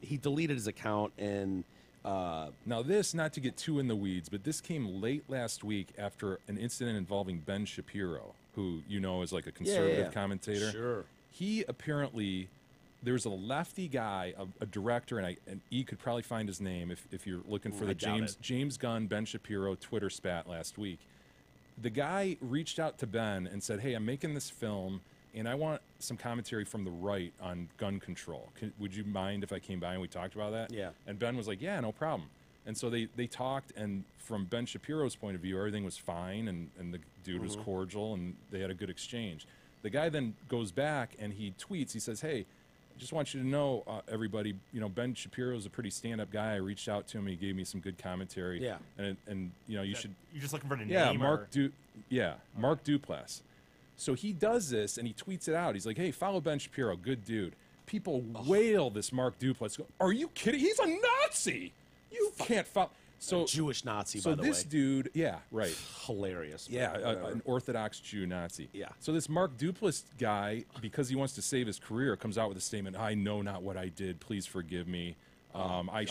He deleted his account and. Now this, not to get too in the weeds, but this came late last week after an incident involving Ben Shapiro, who you know is like a conservative commentator. Sure. He apparently, there's a lefty guy, a director, and E could probably find his name if you're looking for the James Gunn, Ben Shapiro Twitter spat last week. The guy reached out to Ben and said, "Hey, I'm making this film, and I want some commentary from the right on gun control. Would you mind if I came by and we talked about that?" Yeah. And Ben was like, "Yeah, no problem." And so they talked, and from Ben Shapiro's point of view, everything was fine, and the dude was cordial, and they had a good exchange. The guy then goes back, and he tweets. He says, "Hey, I just want you to know, everybody, Ben Shapiro's a pretty stand-up guy. I reached out to him. He gave me some good commentary. Yeah. And you should..." You're just looking for the Yeah, name? Mark Duplass. So he does this, and he tweets it out. He's like, "Hey, follow Ben Shapiro, good dude." People wail this Mark Duplass. Are you kidding? He's a Nazi. You can't follow. So a Jewish Nazi, so by the way. this dude, yeah, right. Hilarious. Yeah, an Orthodox Jew Nazi. Yeah. So this Mark Duplass guy, because he wants to save his career, comes out with a statement: "I know not what I did. Please forgive me. I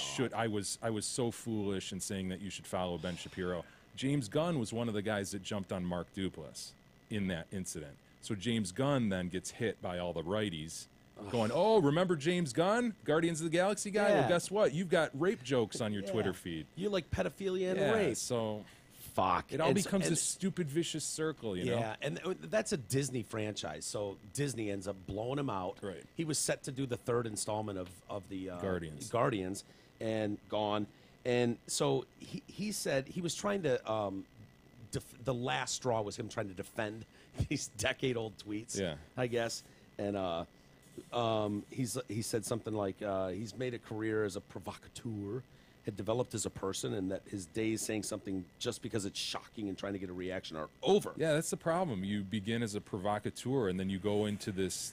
was so foolish in saying that you should follow Ben Shapiro." James Gunn was one of the guys that jumped on Mark Duplass in that incident. So James Gunn then gets hit by all the righties going, "Oh, remember James Gunn, Guardians of the Galaxy guy? Yeah. Well, guess what? You've got rape jokes on your Twitter feed." You like pedophilia and rape. So fuck. It all becomes a stupid, vicious circle, you know? Yeah, and that's a Disney franchise. So Disney ends up blowing him out. Right. He was set to do the third installment of the Guardians and gone. And so he said he was trying to the last straw was him trying to defend these decade-old tweets. Yeah. I guess. And he said something like he's made a career as a provocateur, had developed as a person, and that his days saying something just because it's shocking and trying to get a reaction are over. Yeah, that's the problem. You begin as a provocateur, and then you go into this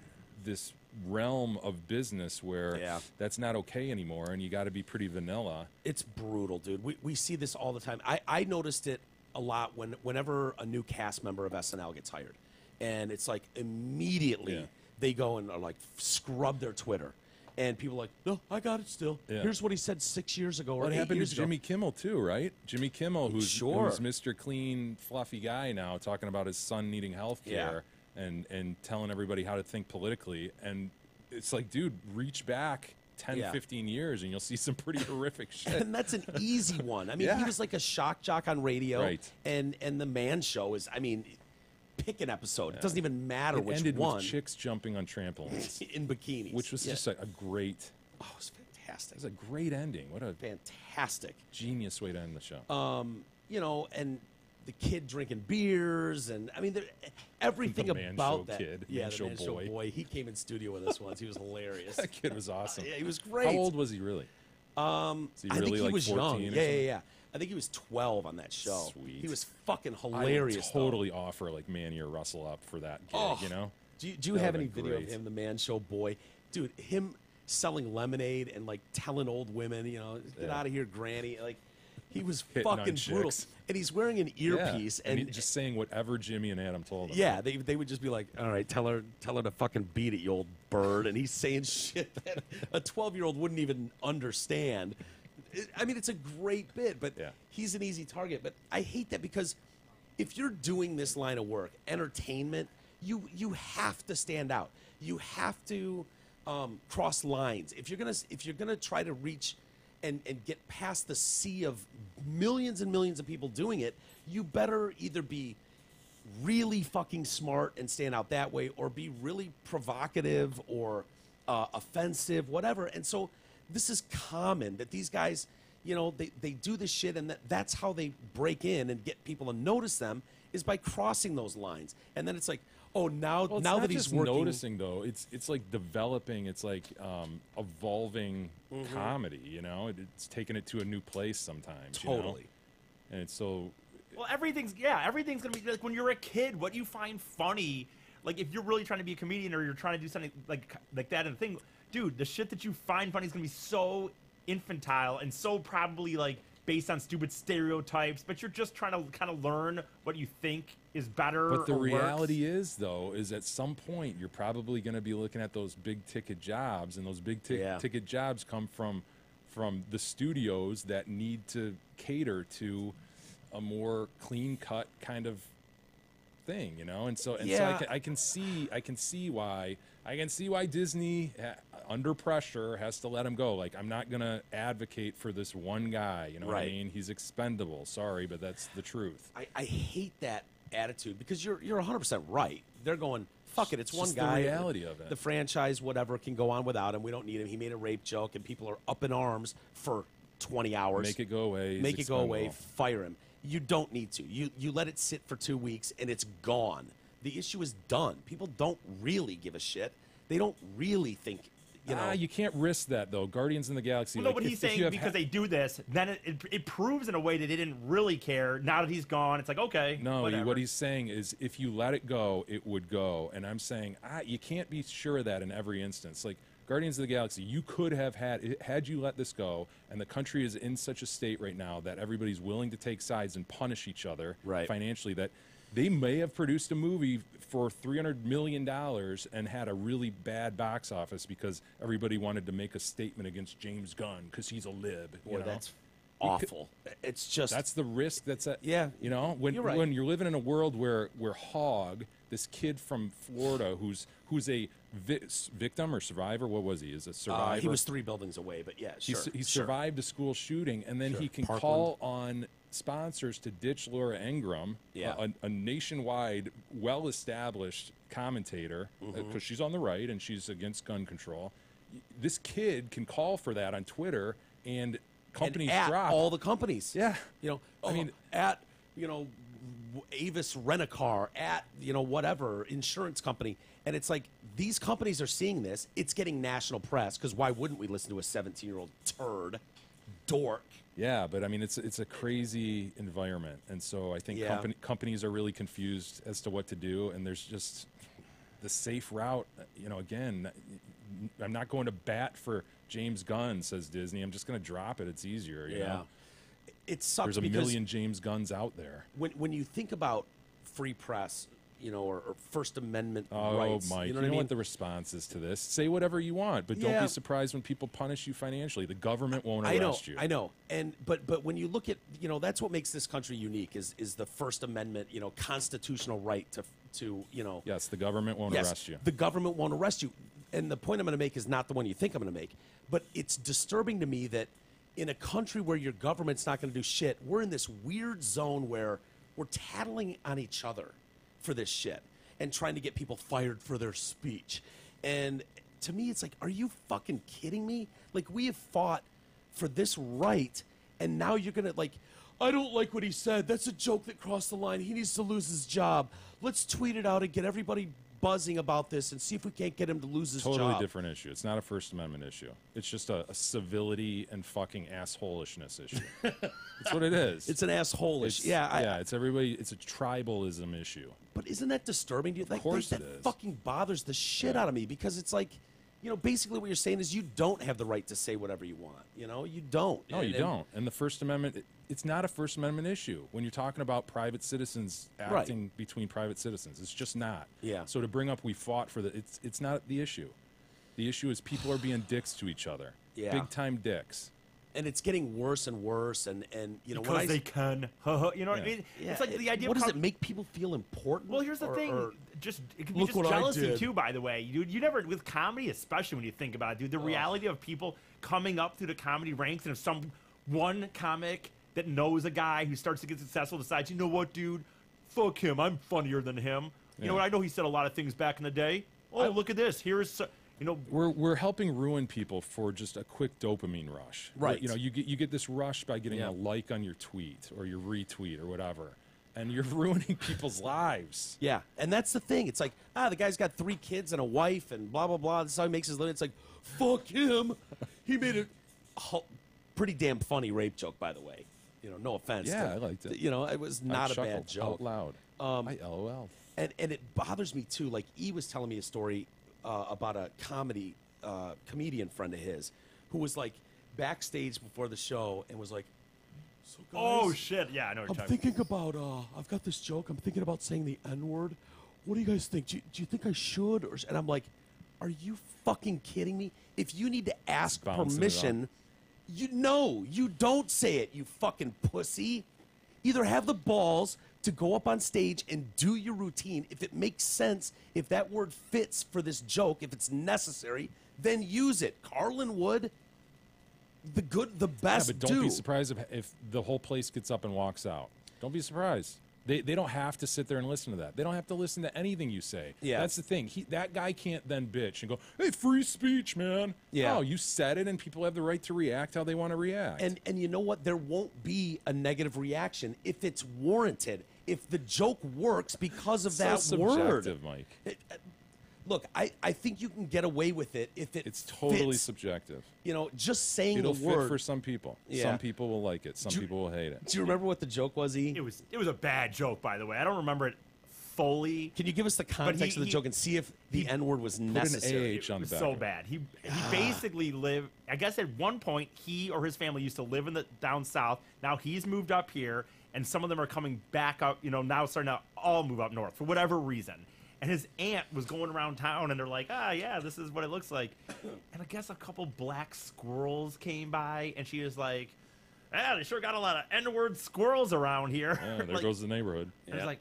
realm of business where that's not okay anymore, and you got to be pretty vanilla. It's brutal, dude. We see this all the time. I noticed it a lot whenever a new cast member of SNL gets hired, and it's like immediately they go and are like scrub their Twitter, and people are like, "No, I got it still. Here's what he said 6 years ago or What 8 happened to years ago." Jimmy Kimmel too, right? Jimmy Kimmel, who's Mr. Clean, fluffy guy now, talking about his son needing health care and telling everybody how to think politically. And it's like, dude, reach back 10, 15 years and you'll see some pretty horrific shit. And that's an easy one. I mean, he was like a shock jock on radio. Right. And the Man Show is, I mean, pick an episode. It doesn't even matter which ended one. with chicks jumping on trampolines. In bikinis. Which was just a great... Oh, it was fantastic. It was a great ending. What a fantastic genius way to end the show. You know, and the kid drinking beers, and I mean, everything The Man about Show that. kid, Yeah, Man the Show Man Show boy. boy. He came in studio with us once. He was hilarious. That kid was awesome. Yeah, he was great. How old was he really? Is he I really think he like was 14 young. or Yeah, something? yeah. I think he was 12 on that show. Sweet. He was fucking I would hilarious. totally offer like Manny or Russell up for that gig, you know? Do you That have would've any been video great. of him, the Man Show boy? Dude, him selling lemonade and like telling old women, you know, get out of here, granny. Like, he was Hitting on fucking brutal. chicks. And he's wearing an earpiece. Yeah. And he just saying whatever Jimmy and Adam told him. Yeah, they would just be like, all right, tell her to fucking beat it, you old bird. And he's saying shit that a 12-year-old wouldn't even understand. I mean, it's a great bit, but he's an easy target. But I hate that because if you're doing this line of work, entertainment, you have to stand out. You have to cross lines. If you're gonna try to reach and get past the sea of millions and millions of people doing it, you better either be really fucking smart and stand out that way, or be really provocative or offensive, whatever. And so this is common that these guys, you know, they do this shit, and that's how they break in and get people to notice them, is by crossing those lines. And then it's like, oh, now Well, it's now not that he's just working, noticing though, it's like developing. It's like evolving comedy. You know, it's taking it to a new place sometimes. You know? Totally. And it's so Well, everything's gonna be like when you're a kid. What you find funny, like if you're really trying to be a comedian or you're trying to do something like that in a thing, dude, the shit that you find funny is gonna be so infantile and so probably like based on stupid stereotypes. But you're just trying to kind of learn what you think is better. But the or reality works. is, though, is at some point you're probably going to be looking at those big ticket jobs, and those big ticket jobs come from the studios that need to cater to a more clean cut kind of thing, you know. And so I can see why Disney under pressure has to let him go. Like, I'm not gonna advocate for this one guy, you know what I mean? He's expendable. Sorry, but that's the truth. I hate that attitude because you're 100% right. They're going, fuck it, it's one just guy. The reality of it. The franchise, whatever, can go on without him. We don't need him. He made a rape joke, and people are up in arms for 20 hours. Make it go away. Make it go away. Fire him. You don't need to. You let it sit for 2 weeks, and it's gone. The issue is done. People don't really give a shit. They don't really think. You can't risk that, though. Guardians in the Galaxy. Well, no, but he's saying because they do this, then it proves in a way that they didn't really care. Now that he's gone, it's like, okay. No, whatever. what he's saying is if you let it go, it would go. And I'm saying you can't be sure of that in every instance. Like Guardians of the Galaxy, you could have had you let this go, and the country is in such a state right now that everybody's willing to take sides and punish each other financially, that they may have produced a movie for $300 million and had a really bad box office because everybody wanted to make a statement against James Gunn because he's a lib. Boy, that's awful. It's just that's the risk. You know, when you're living in a world where Hogg, this kid from Florida, who's a victim or survivor, what was he? Is a survivor? He was 3 buildings away, but yeah, sure. He survived a school shooting, and then he can Parkland. call on sponsors to ditch Laura Ingraham, a nationwide, well-established commentator, because she's on the right and she's against gun control. This kid can call for that on Twitter, and companies drop. All the companies. Yeah. Avis Rent-A-Car, whatever, insurance company. And it's like, these companies are seeing this. It's getting national press, because why wouldn't we listen to a 17-year-old turd, dork? Yeah, but I mean, it's a crazy environment, and so I think companies are really confused as to what to do, and there's just the safe route. Again, I'm not going to bat for James Gunn, says Disney. I'm just going to drop it. It's easier. You know? It sucks. There's a million James Gunns out there. When you think about free press, or First Amendment rights. Oh, Mike, you know what the response is to this? Say whatever you want, but don't be surprised when people punish you financially. The government won't arrest you. I know. But when you look at, that's what makes this country unique is the First Amendment, constitutional right to. Yes, the government won't arrest you. The government won't arrest you. And the point I'm going to make is not the one you think I'm going to make. But it's disturbing to me that in a country where your government's not going to do shit, we're in this weird zone where we're tattling on each other for this shit and trying to get people fired for their speech. And to me, it's like, are you fucking kidding me? Like, we have fought for this right, and now you're going to, I don't like what he said. That's a joke that crossed the line. He needs to lose his job. Let's tweet it out and get everybody buzzing about this and see if we can't get him to lose his job. Totally different issue. It's not a First Amendment issue. It's just a civility and fucking assholishness issue. That's what it is. It's an assholish. It's everybody. It's a tribalism issue. But isn't that disturbing? Do you think that it is. fucking bothers the shit out of me? Because it's like, basically what you're saying is you don't have the right to say whatever you want. You don't. No, you don't. And the First Amendment, it's not a First Amendment issue. When you're talking about private citizens acting between private citizens, it's just not. Yeah. So to bring up we fought for it's not the issue. The issue is people are being dicks to each other. Yeah. Big time dicks. And it's getting worse and worse, and because they can, you know what I mean? Yeah. It's like the idea. What does it make people feel important? Well, here's the thing: it can be just jealousy too. By the way, dude, you never with comedy, especially when you think about it, dude. The reality of people coming up through the comedy ranks, and if some one comic that knows a guy who starts to get successful decides, you know what, dude, fuck him, I'm funnier than him. You know what? I know he said a lot of things back in the day. Oh, look at this. Here's. We're helping ruin people for just a quick dopamine rush. Right. You get this rush by getting a like on your tweet or your retweet or whatever, and you're ruining people's lives. Yeah, and that's the thing. It's like, the guy's got 3 kids and a wife and blah blah blah. This is how he makes his living. It's like, fuck him. He made a pretty damn funny rape joke, by the way. no offense. Yeah, I liked it. It was not a bad joke. Out loud. I LOL. And it bothers me too. Like E was telling me a story about a comedian friend of his who was like backstage before the show and was like, "So guys, oh shit, yeah, I know. What I'm thinking about. I've got this joke. I'm thinking about saying the N-word. What do you guys think? Do you think I should?" And I'm like, "Are you fucking kidding me? If you need to ask permission, you don't say it. You fucking pussy. Either have the balls to go up on stage and do your routine. If it makes sense, if that word fits for this joke, if it's necessary, then use it. Carlin would. The best. Yeah, but don't be surprised if the whole place gets up and walks out. Don't be surprised. They don't have to sit there and listen to that. They don't have to listen to anything you say. Yeah. That's the thing. That guy can't then bitch and go, "Hey, free speech, man." Yeah. No, you said it, and people have the right to react how they want to react. And you know what? There won't be a negative reaction if it's warranted. If the joke works because of that word. Subjective, Mike. Look, I think you can get away with it if it's totally fits. subjective. Just saying It'll the word. fit for some people. Yeah. Some people will like it. Some people will hate it. Do you remember what the joke was, E? It was a bad joke, by the way. I don't remember it fully. Can you give us the context of the joke and see if the N-word was necessary? Put an AH on the It was back so of it. bad. He basically lived. I guess at one point he or his family used to live in the down south. Now he's moved up here, and some of them are coming back up. Now starting to all move up north for whatever reason. And his aunt was going around town, and they're like, yeah, this is what it looks like. And I guess a couple black squirrels came by, and she was like, "Yeah, they sure got a lot of N-word squirrels around here." Yeah, there goes the neighborhood. I was like,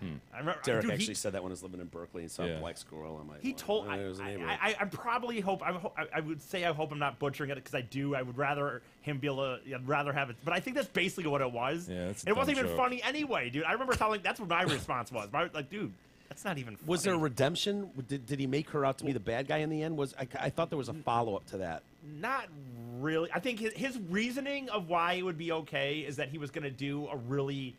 I remember Derek dude, actually said that when I was living in Berkeley and saw a black squirrel. I'm like, he told. it was a neighborhood. I probably hope. I would say I hope I'm not butchering it because I do. I would rather him be able to. I'd rather have it. But I think that's basically what it was. Yeah, it's a it wasn't dumb even joke. funny anyway, dude. I remember telling. That's what my response was. Like, dude, that's not even funny. Was there a redemption? Did he make her out to be the bad guy in the end? I thought there was a follow-up to that. Not really. I think his reasoning of why it would be okay is that he was going to do a really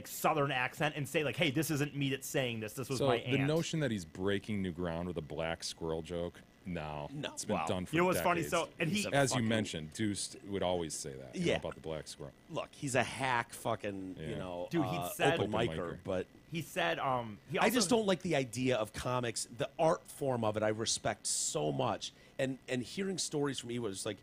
southern accent and say hey, this isn't me that's saying this. This was my aunt. The notion that he's breaking new ground with a black squirrel joke, no, it's been done for what's funny? decades. So as you mentioned, Deuce would always say that about the black squirrel. Look, he's a hack, fucking dude. He said open micer, but he said I just don't like the idea of comics, the art form of it. I respect so much, and hearing stories from Ewa is like,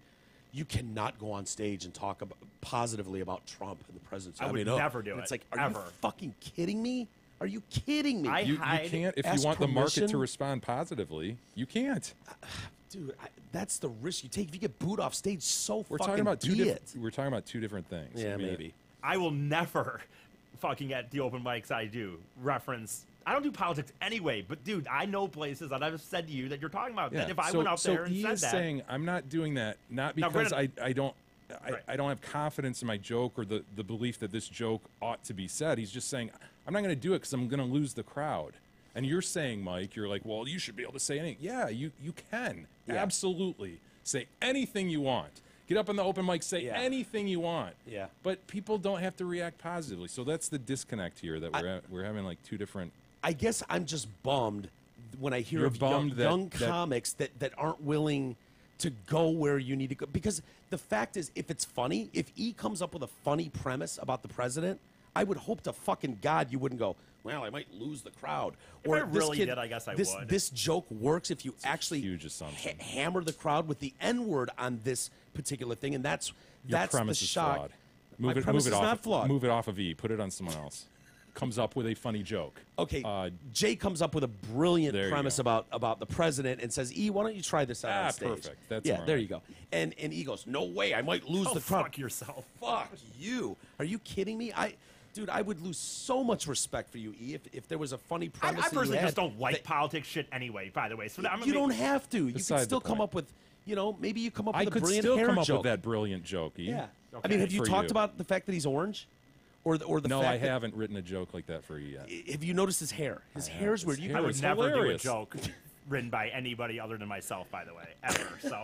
you cannot go on stage and talk positively about Trump and the presidency. I would never do it. It's like, are you fucking kidding me? Are you kidding me? You can't. If you want the market to respond positively, you can't. Dude, that's the risk you take. If you get booed off stage, We're fucking talking about We're talking about two different things. Yeah, maybe. I will never fucking at the open mics I do reference. I don't do politics anyway, but dude, I know places that I've said to you that you're talking about. Yeah. That if I went out there and he said is that, saying I'm not doing that, not because I don't have confidence in my joke or the belief that this joke ought to be said. He's just saying I'm not going to do it because I'm going to lose the crowd. And you're saying, Mike, you're like, well, you should be able to say anything. Yeah, you can absolutely say anything you want. Get up on the open mic, say anything you want. Yeah. But people don't have to react positively. So that's the disconnect here that we're having two different. I guess I'm just bummed when I hear of young comics that aren't willing to go where you need to go. Because the fact is, if it's funny, if E comes up with a funny premise about the president, I would hope to fucking God you wouldn't go, well, I might lose the crowd. If I really did, I guess I would. This joke works if you actually huge assumption. Hammer the crowd with the N-word on this particular thing, and that's premise the is shock. flawed. My premise is not flawed. Move it off of E. Put it on someone else. Comes up with a funny joke. Okay, Jay comes up with a brilliant premise about the president and says, E, why don't you try this out on stage? Perfect. That's there you go. And E goes, no way, I might lose the crowd. Fuck yourself. Fuck you. Are you kidding me? Dude, I would lose so much respect for you, E, if there was a funny premise. I personally just don't like politics shit anyway, by the way. So you don't have to. You can still come up with, maybe you come up with a brilliant hair joke. I could still come up with that brilliant joke, E. Yeah. Okay. I mean, have you talked about the fact that he's orange? Or the no, fact I haven't written a joke like that for you yet. Have you noticed his hair? His hair's weird. I would never do a joke written by anybody other than myself, by the way, ever. So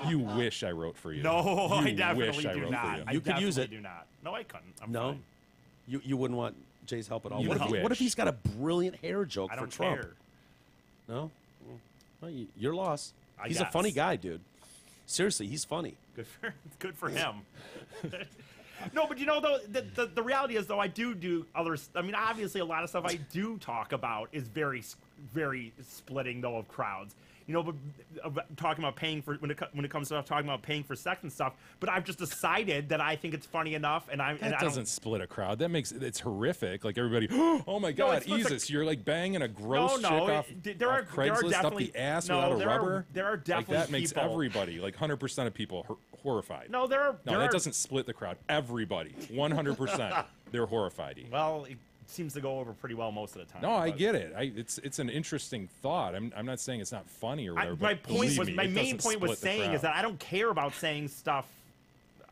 you wish I wrote for you. No, I you definitely wish I do wrote not. For you. You could use it. Do not. No, I couldn't. I'm no, fine. You wouldn't want Jay's help at all. You what if he's got a brilliant hair joke I for don't Trump? Care. No, well, your loss. He's guess. a funny guy, dude. Seriously, he's funny. Good for him. No, but though, the reality is, though, I do other. I mean, obviously, a lot of stuff I do talk about is very, very splitting, though, of crowds. But talking about paying for when it comes to talking about paying for sex and stuff. But I've just decided that I think it's funny enough, and I doesn't split a crowd. That makes it's horrific. Like everybody, oh my God, Jesus, you're like banging a gross chick off Craigslist up the ass without a rubber. There are definitely that makes everybody 100% of people horrified. No, that doesn't split the crowd. Everybody, 100%, they're horrified. Well. Seems to go over pretty well most of the time. No, I get it. It's an interesting thought. I'm not saying it's not funny or whatever. My main point was saying is that I don't care about saying stuff.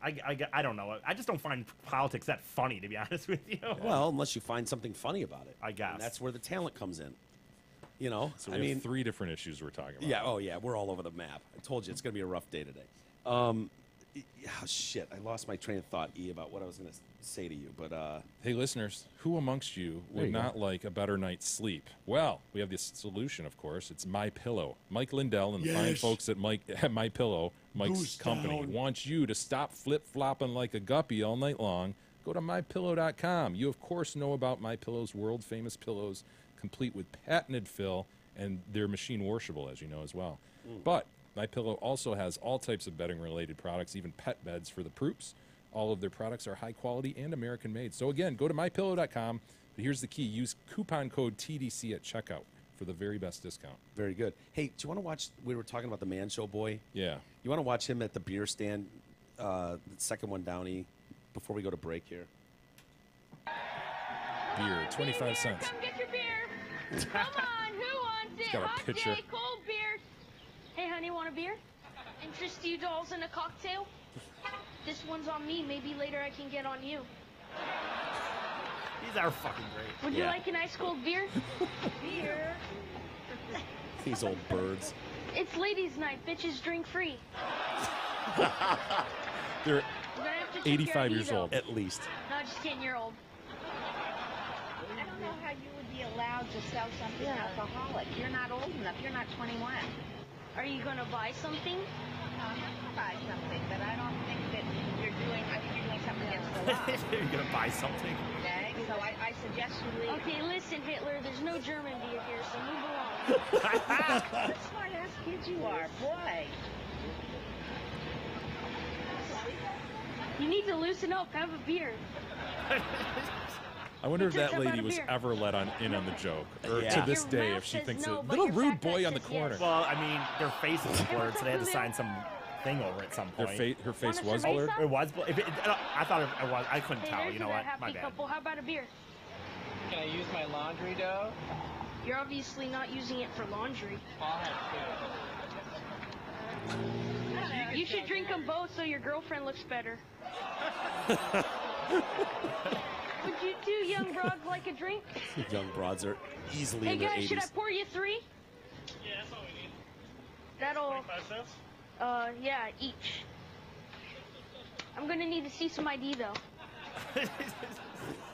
I don't know. I just don't find politics that funny, to be honest with you. Well, unless you find something funny about it, I guess. And that's where the talent comes in. So we have 3 different issues we're talking about. Yeah. Oh yeah, we're all over the map. I told you it's gonna be a rough day today. Shit, I lost my train of thought, about what I was going to say to you. But hey, listeners, who amongst you would not like a better night's sleep? Well, we have this solution, of course. It's MyPillow. Mike Lindell and the fine folks at MyPillow, Mike's company, want you to stop flip-flopping like a guppy all night long. Go to MyPillow.com. You, of course, know about MyPillow's world-famous pillows, complete with patented fill, and they're machine washable, as you know, as well. But MyPillow also has all types of bedding-related products, even pet beds for the poops. All of their products are high quality and American-made. So again, go to MyPillow.com. But here's the key. Use coupon code TDC at checkout for the very best discount. Very good. Hey, do you want to watch, we were talking about the Man Show boy? Yeah. You want to watch him at the beer stand, the second one down, before we go to break here? Beer, 25 cents. Come get your beer. Come on, who wants it? He's got a pitcher. Day, cold beer. Hey, honey, want a beer? Interest you dolls in a cocktail? This one's on me. Maybe later I can get on you. These are fucking great. Would you like an ice cold beer? Beer. These old birds. It's ladies' night. Bitches drink free. They're 85 years old. At least. No, just kidding. You're old. I don't know how you would be allowed to sell something alcoholic. You're not old enough. You're not 21. Are you going to buy something? I'm going to buy something, but I don't think that you're doing, I think you're doing something against the law. You're going to buy something? Okay, so I suggest you leave. Okay, listen, Hitler, there's no German beer here, so move along. What smart-ass kid you are, boy. You need to loosen up, have a beer. I wonder if that lady was ever let in on the joke, or to this day, if she thinks a little rude boy on the corner. Well, I mean, their faces were blurred, so they had to sign some thing over at some point. Her face was blurred? It was. I thought it was. I couldn't tell. You know what? My bad. Couple. How about a beer? Can I use my laundry dough? You're obviously not using it for laundry. You should drink them both so your girlfriend looks better. Would you two young broads like a drink? Young broads are easily in their 80s. Hey guys, should I pour you 3? Yeah, that's all we need. That'll... 25 cents? Yeah, each. I'm gonna need to see some ID, though.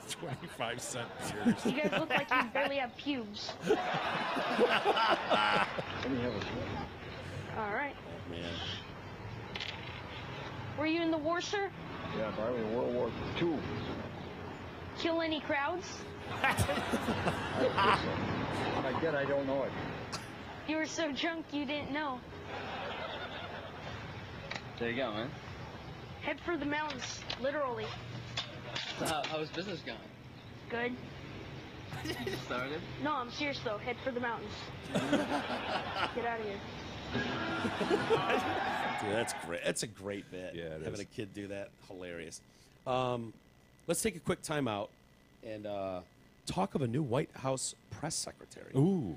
25-cent beers. You guys look like you barely have pubes. All right. Man. Were you in the war, sir? Yeah, probably in World War II. Kill any crowds? What I did, I don't know it. You were so drunk you didn't know. There you go, man. Head for the mountains, literally. So how's business going? Good. Started? No, I'm serious though. Head for the mountains. Get out of here. Dude, that's great. That's a great bit. Yeah, having a kid do that, hilarious. Let's take a quick time out and talk of a new White House press secretary. Ooh.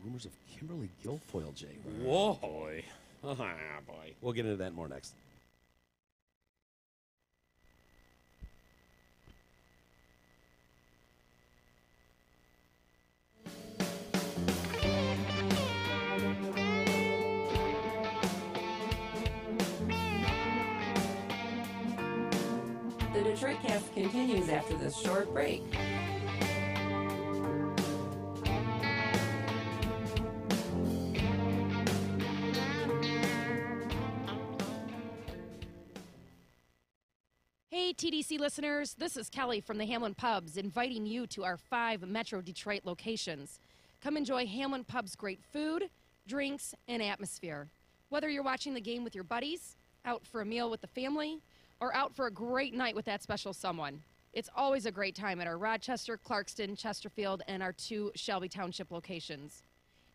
Rumors of Kimberly Guilfoyle, Jay. Whoa. Boy. Boy. We'll get into that more next. The Detroit Cast continues after this short break. TDC listeners, this is Kelly from the Hamlin Pubs inviting you to our 5 Metro Detroit locations. Come enjoy Hamlin Pub's great food, drinks, and atmosphere. Whether you're watching the game with your buddies, out for a meal with the family, or out for a great night with that special someone, it's always a great time at our Rochester, Clarkston, Chesterfield, and our 2 Shelby Township locations.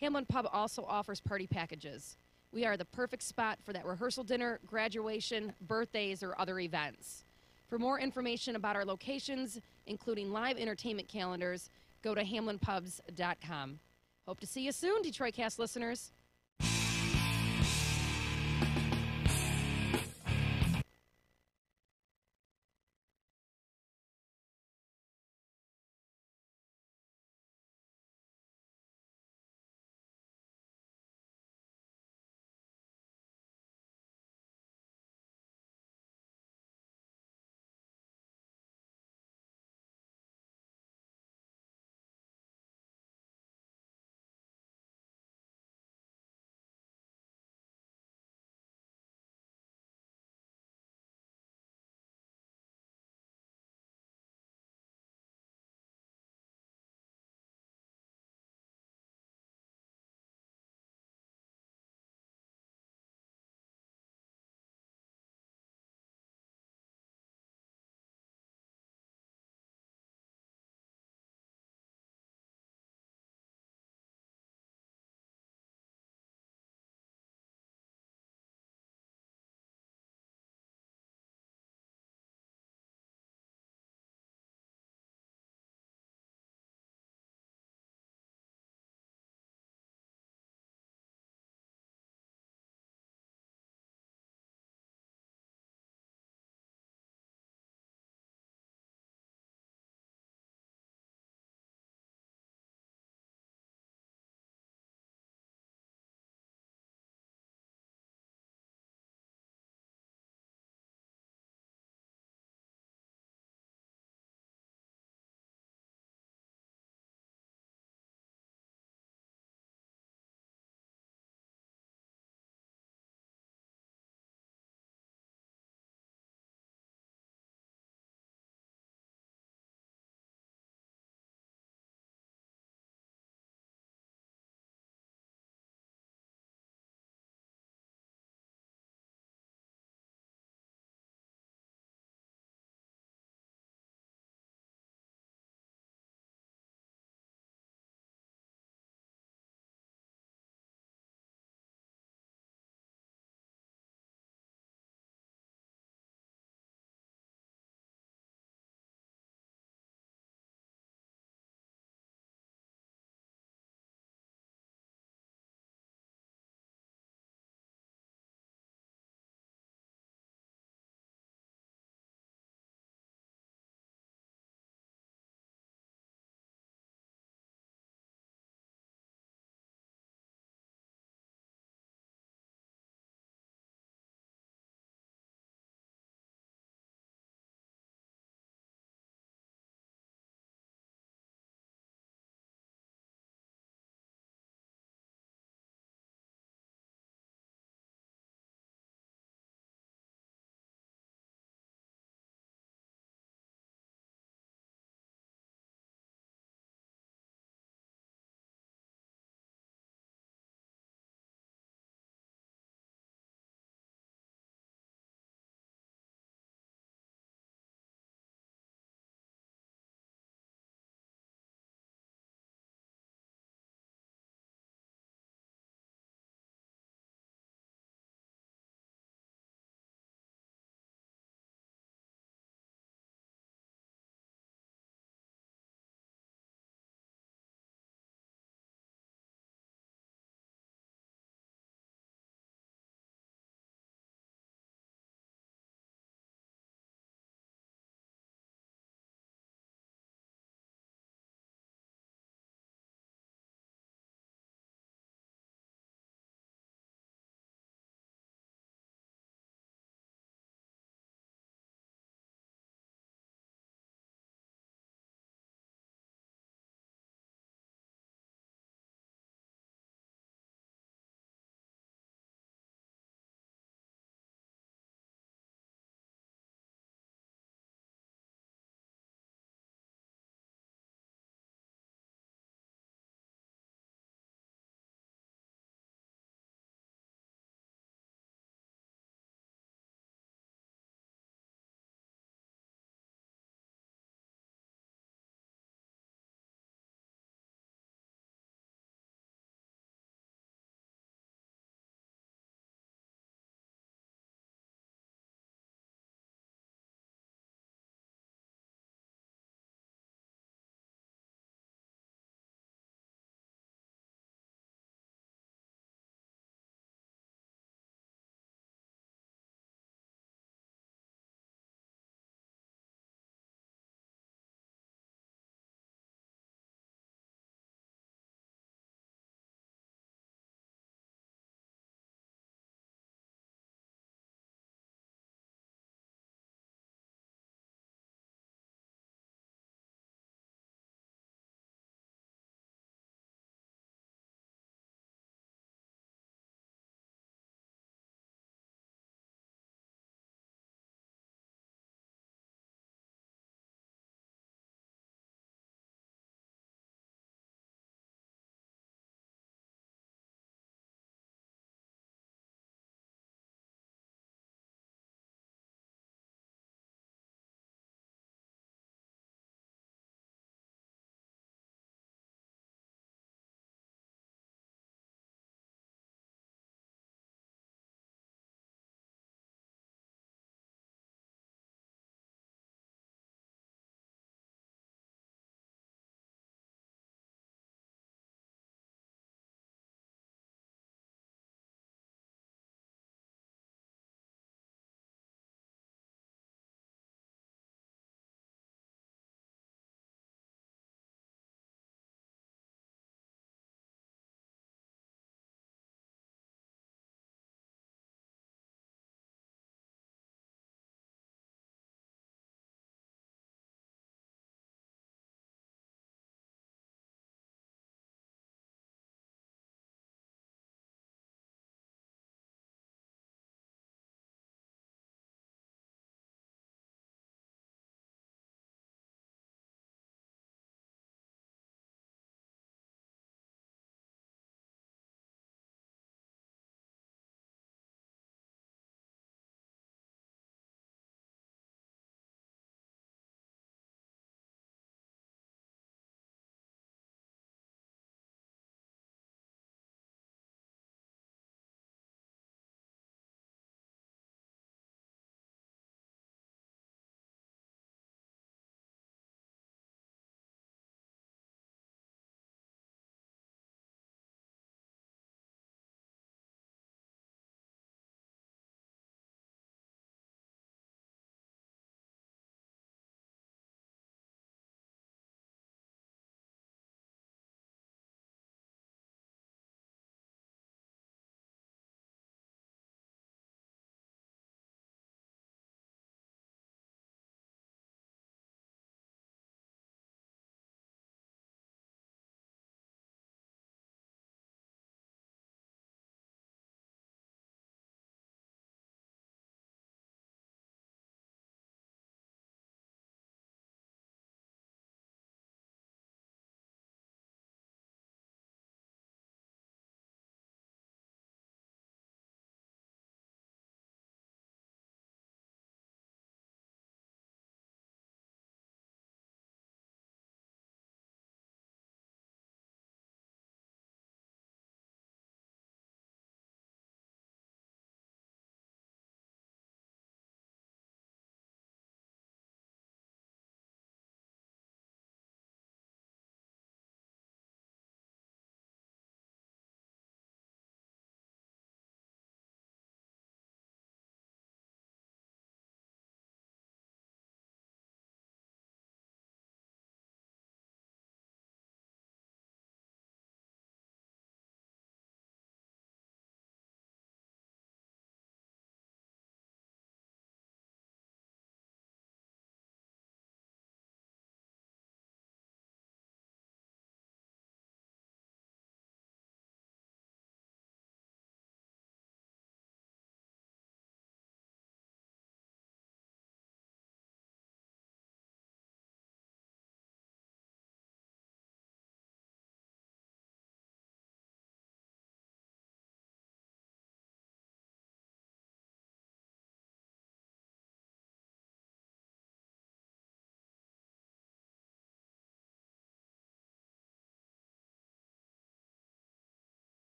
Hamlin Pub also offers party packages. We are the perfect spot for that rehearsal dinner, graduation, birthdays, or other events. For more information about our locations, including live entertainment calendars, go to hamlinpubs.com. Hope to see you soon, Detroit Cast listeners.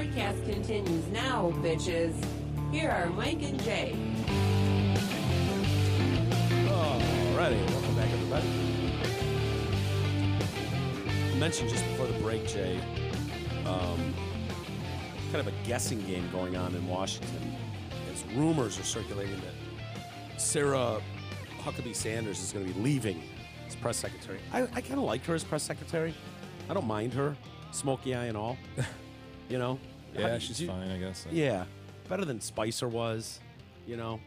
Detroit Cast continues now, bitches. Here are Mike and Jay. Alrighty, welcome back, everybody. I mentioned just before the break, Jay, kind of a guessing game going on in Washington as rumors are circulating that Sarah Huckabee Sanders is going to be leaving as press secretary. I kind of like her as press secretary. I don't mind her, smoky eye and all. You know? Yeah, she's fine, I guess. Yeah, better than Spicer was, you know?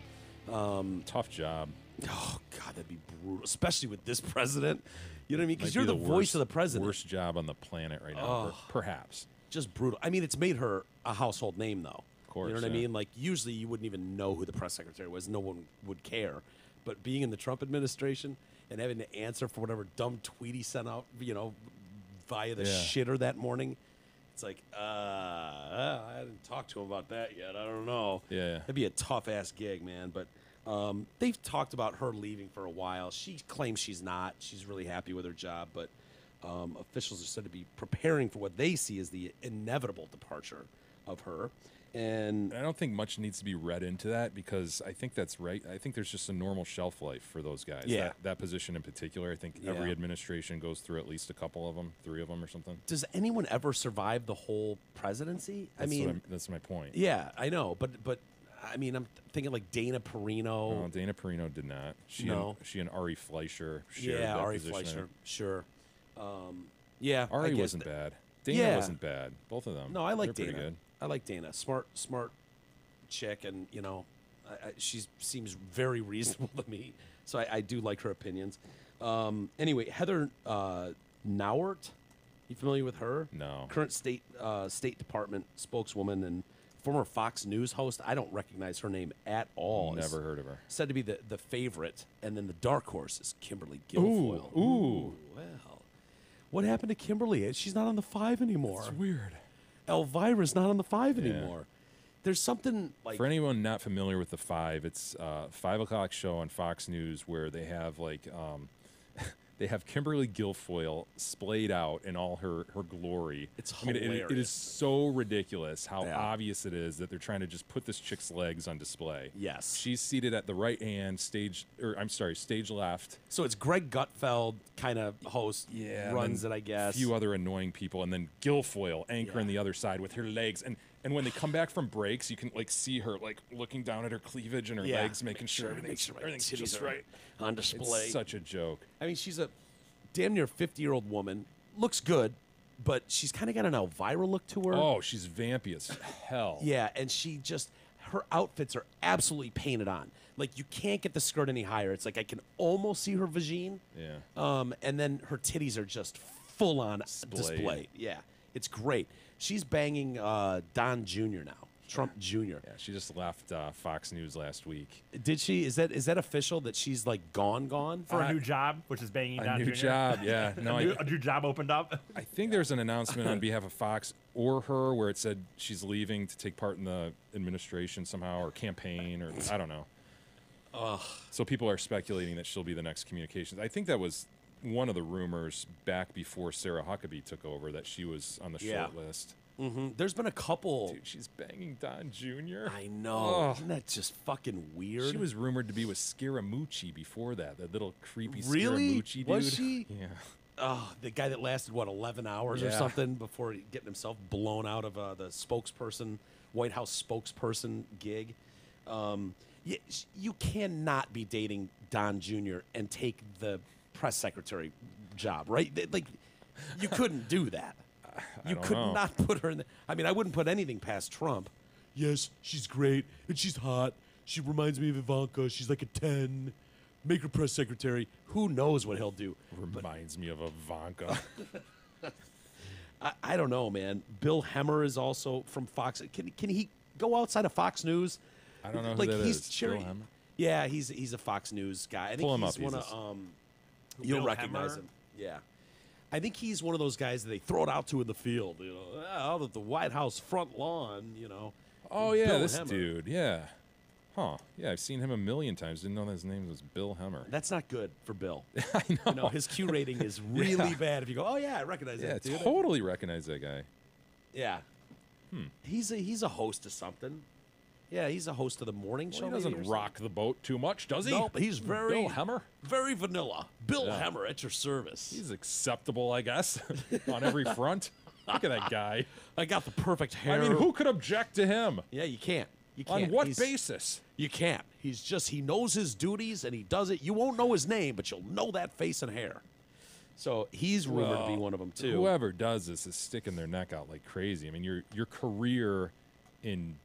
Tough job. Oh, God, that'd be brutal, especially with this president. You know what I mean? Because Might you're be the voice of the president. Worst job on the planet right now, perhaps. Just brutal. I mean, it's made her a household name, though. Of course. You know what I mean? Like, usually you wouldn't even know who the press secretary was. No one would care. But being in the Trump administration and having to answer for whatever dumb tweet he sent out, you know, via the shitter that morning, it's like, I didn't talk to him about that yet. I don't know. Yeah. It'd be a tough-ass gig, man. But they've talked about her leaving for a while. She claims she's not. She's really happy with her job. But officials are said to be preparing for what they see as the inevitable departure of her. And I don't think much needs to be read into that because I think that's right. I think there's just a normal shelf life for those guys. Yeah. That position in particular, I think every administration goes through at least a couple of them, 3 of them or something. Does anyone ever survive the whole presidency? That's my point. Yeah, I know. But I mean, I'm thinking like Dana Perino. No, Dana Perino did not. She and Ari Fleischer shared that Ari position. Fleischer, sure. Yeah, Ari wasn't bad. Dana wasn't bad. Both of them. No, I like They're Dana. pretty good. I like Dana. Smart chick, and you know, she seems very reasonable to me. So I do like her opinions. Anyway, Heather Nauert, you familiar with her? No. Current State Department spokeswoman and former Fox News host. I don't recognize her name at all. Never heard of her. Said to be the favorite, and then the dark horse is Kimberly Guilfoyle. Ooh. Well, what happened to Kimberly? She's not on the 5 anymore. It's weird. Elvira's not on the 5 anymore. There's something like... For anyone not familiar with the 5, it's a 5 o'clock show on Fox News where they have like they have Kimberly Guilfoyle splayed out in all her glory. It's hilarious. It is so ridiculous how obvious it is that they're trying to just put this chick's legs on display. Yes. She's seated at the right hand stage left. So it's Greg Gutfeld kind of host, runs it, I guess. A few other annoying people, and then Guilfoyle anchoring the other side with her legs. And when they come back from breaks, you can like see her like looking down at her cleavage and her legs, making sure everything's just right on display. It's such a joke. I mean, she's a damn near 50-year-old woman. Looks good, but she's kind of got an Elvira look to her. Oh, she's vampy as hell. Yeah, and her outfits are absolutely painted on. Like, you can't get the skirt any higher. It's like I can almost see her vagine. Yeah. And then her titties are just full on display. Yeah, it's great. She's banging Don Jr. now, Trump Jr. Yeah, she just left Fox News last week. Did she? Is that official that she's like gone for a new job, which is banging Don Jr.? A new job, yeah. No, a new job opened up. I think there's an announcement on behalf of Fox or her where it said she's leaving to take part in the administration somehow or campaign or I don't know. So people are speculating that she'll be the next communications. I think that was one of the rumors back before Sarah Huckabee took over that she was on the short list. Mm-hmm. There's been a couple. Dude, she's banging Don Jr. I know. Isn't that just fucking weird? She was rumored to be with Scaramucci before that little creepy really? Scaramucci dude. Was she? Yeah. Oh, the guy that lasted, 11 hours or something before getting himself blown out of the spokesperson, White House spokesperson gig. You cannot be dating Don Jr. and take the press secretary job, right? Like, you couldn't do that. You could not put her in the... I mean, I wouldn't put anything past Trump. Yes, she's great, and she's hot. She reminds me of Ivanka. She's like a 10. Make her press secretary. Who knows what he'll do? Reminds me of Ivanka. I don't know, man. Bill Hemmer is also from Fox. Can he go outside of Fox News? I don't know who that is. Bill Hemmer? Yeah, he's a Fox News guy. I think he's one of... You'll recognize him. Yeah. I think he's one of those guys that they throw it out to in the field, out at the White House front lawn, Oh, yeah, Bill this Hemmer. dude, yeah. Huh. Yeah, I've seen him a million times. Didn't know his name was Bill Hemmer. That's not good for Bill. I know. His Q rating is really bad if you go, oh, yeah, I recognize that dude. Yeah, totally recognize that guy. Yeah. He's a host of something. Yeah, he's a host of the morning show. He doesn't rock the boat too much, does he? Nope, he's very Bill Hemmer. Very vanilla. Bill Hemmer at your service. He's acceptable, I guess, on every front. Look at that guy. I got the perfect hair. I mean, who could object to him? Yeah, you can't. You can't. On what basis? You can't. He knows his duties and he does it. You won't know his name, but you'll know that face and hair. So he's rumored to be one of them too. Whoever does this is sticking their neck out like crazy. I mean, your career in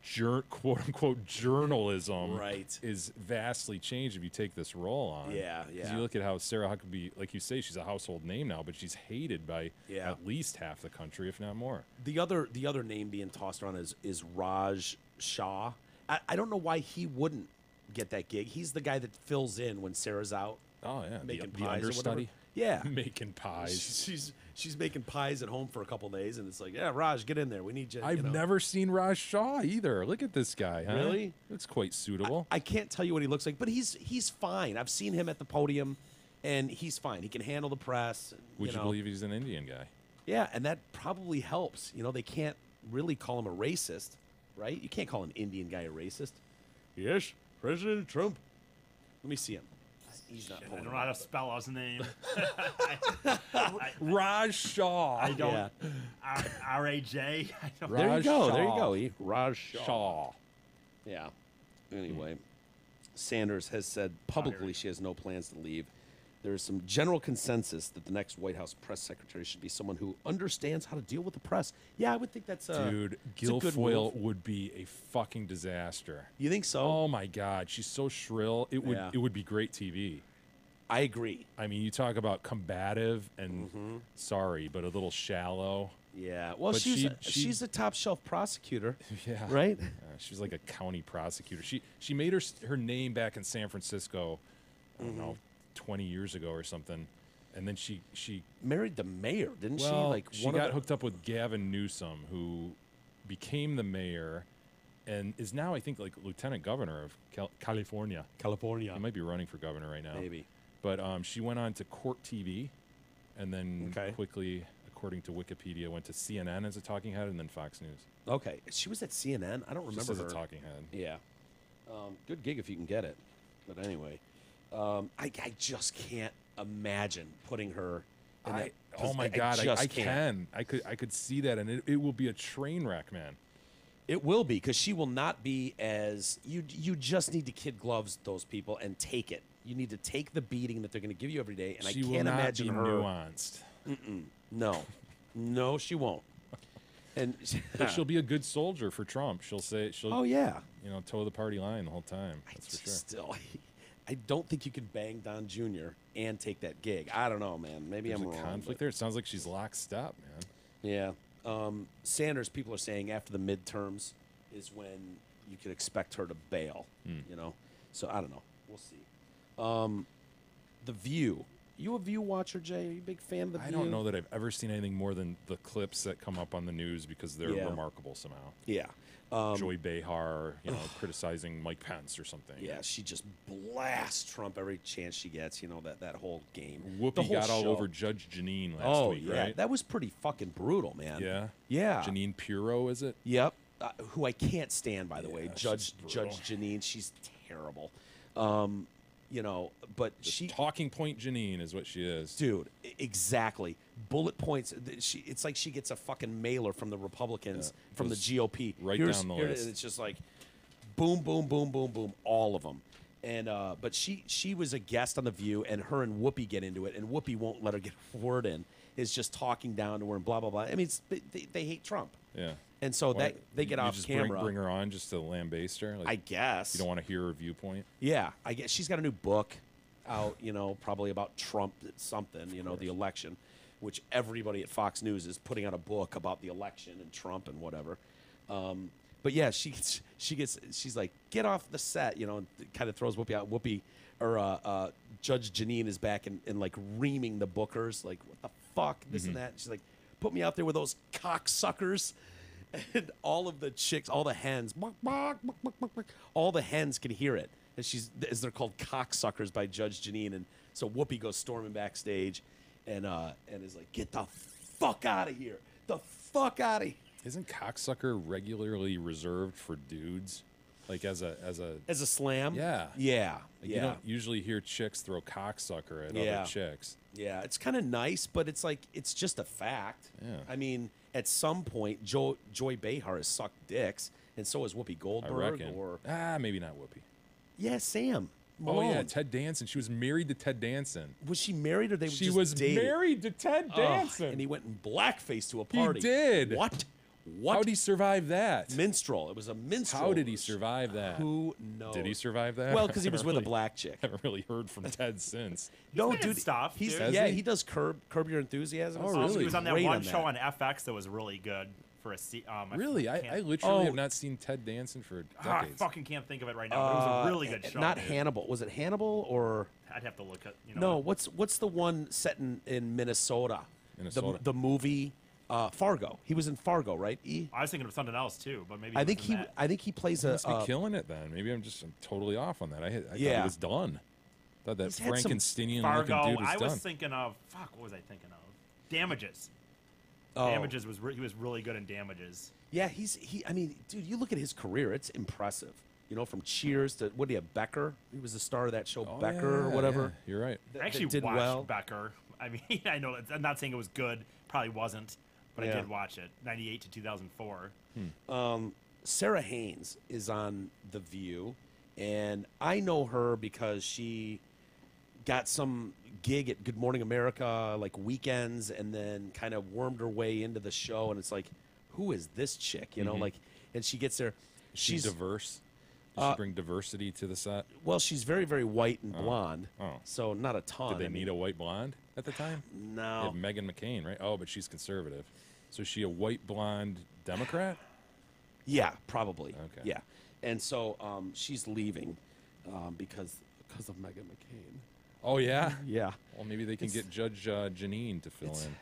quote unquote journalism is vastly changed if you take this role on. Yeah. Because you look at how Sarah Huckabee, like you say, she's a household name now, but she's hated by at least half the country, if not more. The other name being tossed around is Raj Shah. I don't know why he wouldn't get that gig. He's the guy that fills in when Sarah's out. Oh yeah, making the pies understudy. or whatever. Yeah, making pies. She's making pies at home for a couple days, and it's like, yeah, Raj, get in there. We need you. I've never seen Raj Shah either. Look at this guy. Huh? Really? It's quite suitable. I can't tell you what he looks like, but he's fine. I've seen him at the podium, and he's fine. He can handle the press. Would you believe he's an Indian guy? Yeah, and that probably helps. They can't really call him a racist, right? You can't call an Indian guy a racist. Yes, President Trump. Let me see him. He's not. I don't know how to spell his name. Raj Shah. I don't. R-A-J. There you go. There you go. Raj Shah. Yeah. Anyway, Sanders has said publicly she has no plans to leave. There is some general consensus that the next White House press secretary should be someone who understands how to deal with the press. Yeah, I would think that's Dude, Guilfoyle would be a fucking disaster. You think so? Oh my God, she's so shrill. It would be great TV. I agree. I mean, you talk about combative and sorry, but a little shallow. Yeah. Well, But she's a top shelf prosecutor. Yeah. Right? She's like a county prosecutor. She made her name back in San Francisco. I don't know, 20 years ago or something, and then she married the mayor, didn't she? Like she got hooked up with Gavin Newsom, who became the mayor and is now, I think, like lieutenant governor of California. He might be running for governor right now. Maybe. But she went on to Court TV, and then quickly, according to Wikipedia, went to CNN as a talking head, and then Fox News. Okay, she was at CNN. I don't remember Just as her. a talking head. Yeah. Good gig if you can get it. But anyway. I just can't imagine putting her in that. Oh my God, I can. I could see that, and it will be a train wreck, man. It will be, because she will not be as you just need to kid gloves those people and take it. You need to take the beating that they're going to give you every day, and She I will can't not imagine be her nuanced. No, she won't. And But she'll be a good soldier for Trump. She'll oh yeah, toe the party line the whole time. That's for sure. Still, I don't think you can bang Don Jr. and take that gig. I don't know, man. Maybe There's I'm a wrong. conflict there. It sounds like she's lockstep, man. Yeah. Sanders, people are saying after the midterms is when you could expect her to bail. So I don't know. We'll see. The View. You a View watcher, Jay? Are you a big fan of The View? I don't know that I've ever seen anything more than the clips that come up on the news because they're remarkable somehow. Yeah. Joy Behar, criticizing Mike Pence or something. Yeah, she just blasts Trump every chance she gets. that whole game. Whoopi got all over Judge Janine last week, right? That was pretty fucking brutal, man. Yeah? Yeah. Janine Pirro, is it? Yep. Who I can't stand, by the way. Judge Janine, she's terrible. But the talking point Janine is what she is. Dude, exactly. Bullet points. It's like she gets a fucking mailer from the Republicans, from the GOP. Right down the list. It's just like boom, boom, boom, boom, boom, all of them. And but she was a guest on The View, and her and Whoopi get into it, and Whoopi won't let her get a word in. Is just talking down to her and blah blah blah. I mean, they hate Trump. Yeah. And so they get off just camera. Bring her on just to lambaste her. I guess. You don't want to hear her viewpoint. Yeah, I guess she's got a new book out. Probably about Trump something. The election, which everybody at Fox News is putting out a book about the election and Trump and whatever. But yeah, she's like, get off the set. And kind of throws Whoopi out. Whoopi or Judge Janine is back and like reaming the bookers. Like, what the fuck? This and that. She's like, put me out there with those cocksuckers. And all of the chicks, all the hens, all the hens can hear it. And as they're called cocksuckers by Judge Janine. And so Whoopi goes storming backstage and is like, get the fuck out of here. The fuck out of Isn't cocksucker regularly reserved for dudes? Like as a slam? Yeah. Yeah. Like you don't usually hear chicks throw cocksucker at other chicks. Yeah, it's kind of nice, but it's like it's just a fact. Yeah. I mean, at some point, Joy Behar has sucked dicks, and so has Whoopi Goldberg. I reckon. Or maybe not Whoopi. Yeah, Sam Malone. Oh yeah, Ted Danson. She was married to Ted Danson. Was she married, or they She just was dated? married to Ted Danson. And he went in blackface to a party. He did. What? How did he survive that? Minstrel. It was a minstrel. How did he survive that? Who knows? Did he survive that? Well, because he was with a black chick. Haven't really heard from Ted since. No, been in dude. stuff, He's dude. he does Curb Your Enthusiasm. Oh, and really? stuff. He was on that Great one show on FX that was really good for a Really? I literally have not seen Ted Danson for I decades. fucking can't think of it right now. But it was a really good show. Not dude. Hannibal. Was it Hannibal or? I'd have to look at. No. What's the one set in Minnesota? Minnesota. The movie Fargo. He was in Fargo, right? I was thinking of something else too, but maybe I think he plays He a. must be killing it then. Maybe I'm totally off on that. I thought Yeah. he was done. I thought that He's had some Frankensteinian Fargo. looking dude was I was done. thinking of what was I thinking of? Damages. Oh. Damages he was really good in Damages. Yeah, I mean, dude, you look at his career; it's impressive. You know, from Cheers to what do you Becker? He was the star of that show, Becker or whatever. Yeah, you're right. I actually did watched well. Becker. I mean, I know I'm not saying it was good. Probably wasn't, but I Yeah. did watch it. 98 to 2004. Sarah Haynes is on The View, and I know her because she got some gig at Good Morning America, like weekends, and then kind of wormed her way into the show. And it's like, who is this chick? You know, like, and she gets there. She's diverse. Does she bring diversity to the set? Well, she's very, very white and blonde. Oh. So not a ton. Did they need a white blonde at the time? No. They have Meghan McCain, right? Oh, but she's conservative. So is she a white blonde Democrat? Yeah, probably. Okay. Yeah. And so she's leaving because of Meghan McCain. Oh, yeah? Yeah. Well, maybe they can get Judge Janine to fill in.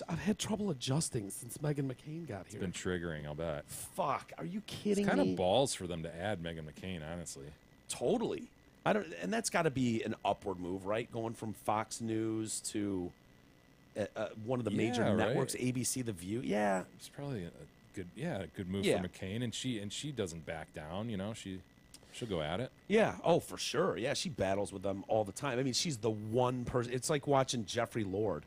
I've had trouble adjusting since Meghan McCain got here. It's been triggering, I'll bet. Fuck, are you kidding It's kind me? of balls for them to add Meghan McCain, honestly. Totally. And that's got to be an upward move, right? Going from Fox News to one of the major Yeah, right. networks, ABC, The View. Yeah, It's probably a good move Yeah. for McCain, and she doesn't back down. You know, she'll go at it. yeah. Oh, for sure. Yeah, she battles with them all the time. I mean, she's the one person. It's like watching Jeffrey Lord.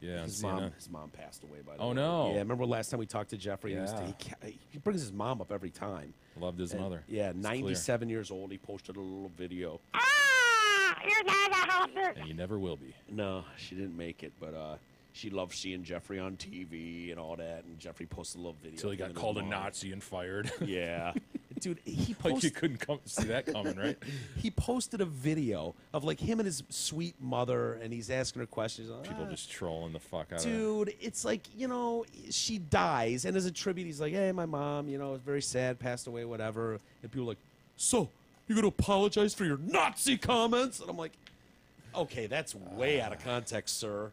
Yeah, his on mom passed away. By the Oh, way. no. Yeah, remember last time we talked to Jeffrey? Yeah. He brings his mom up every time. Loved his mother. Yeah, It's 97 years old. He posted a little video. And you never will be. No, she didn't make it, but she loved seeing Jeffrey on TV and all that. And Jeffrey posted a little video. Until he of got him and called a his mom. Nazi and fired. Yeah. Dude, he Like you posted, couldn't see that coming, right? he posted a video of like him and his sweet mother, and he's asking her questions. People just trolling the fuck out of Dude, it's like, you know, she dies, and as a tribute, he's like, hey, my mom, you know, was very sad, passed away, whatever. And people are like, so, you're going to apologize for your Nazi comments? And I'm like, okay, that's way out of context, sir.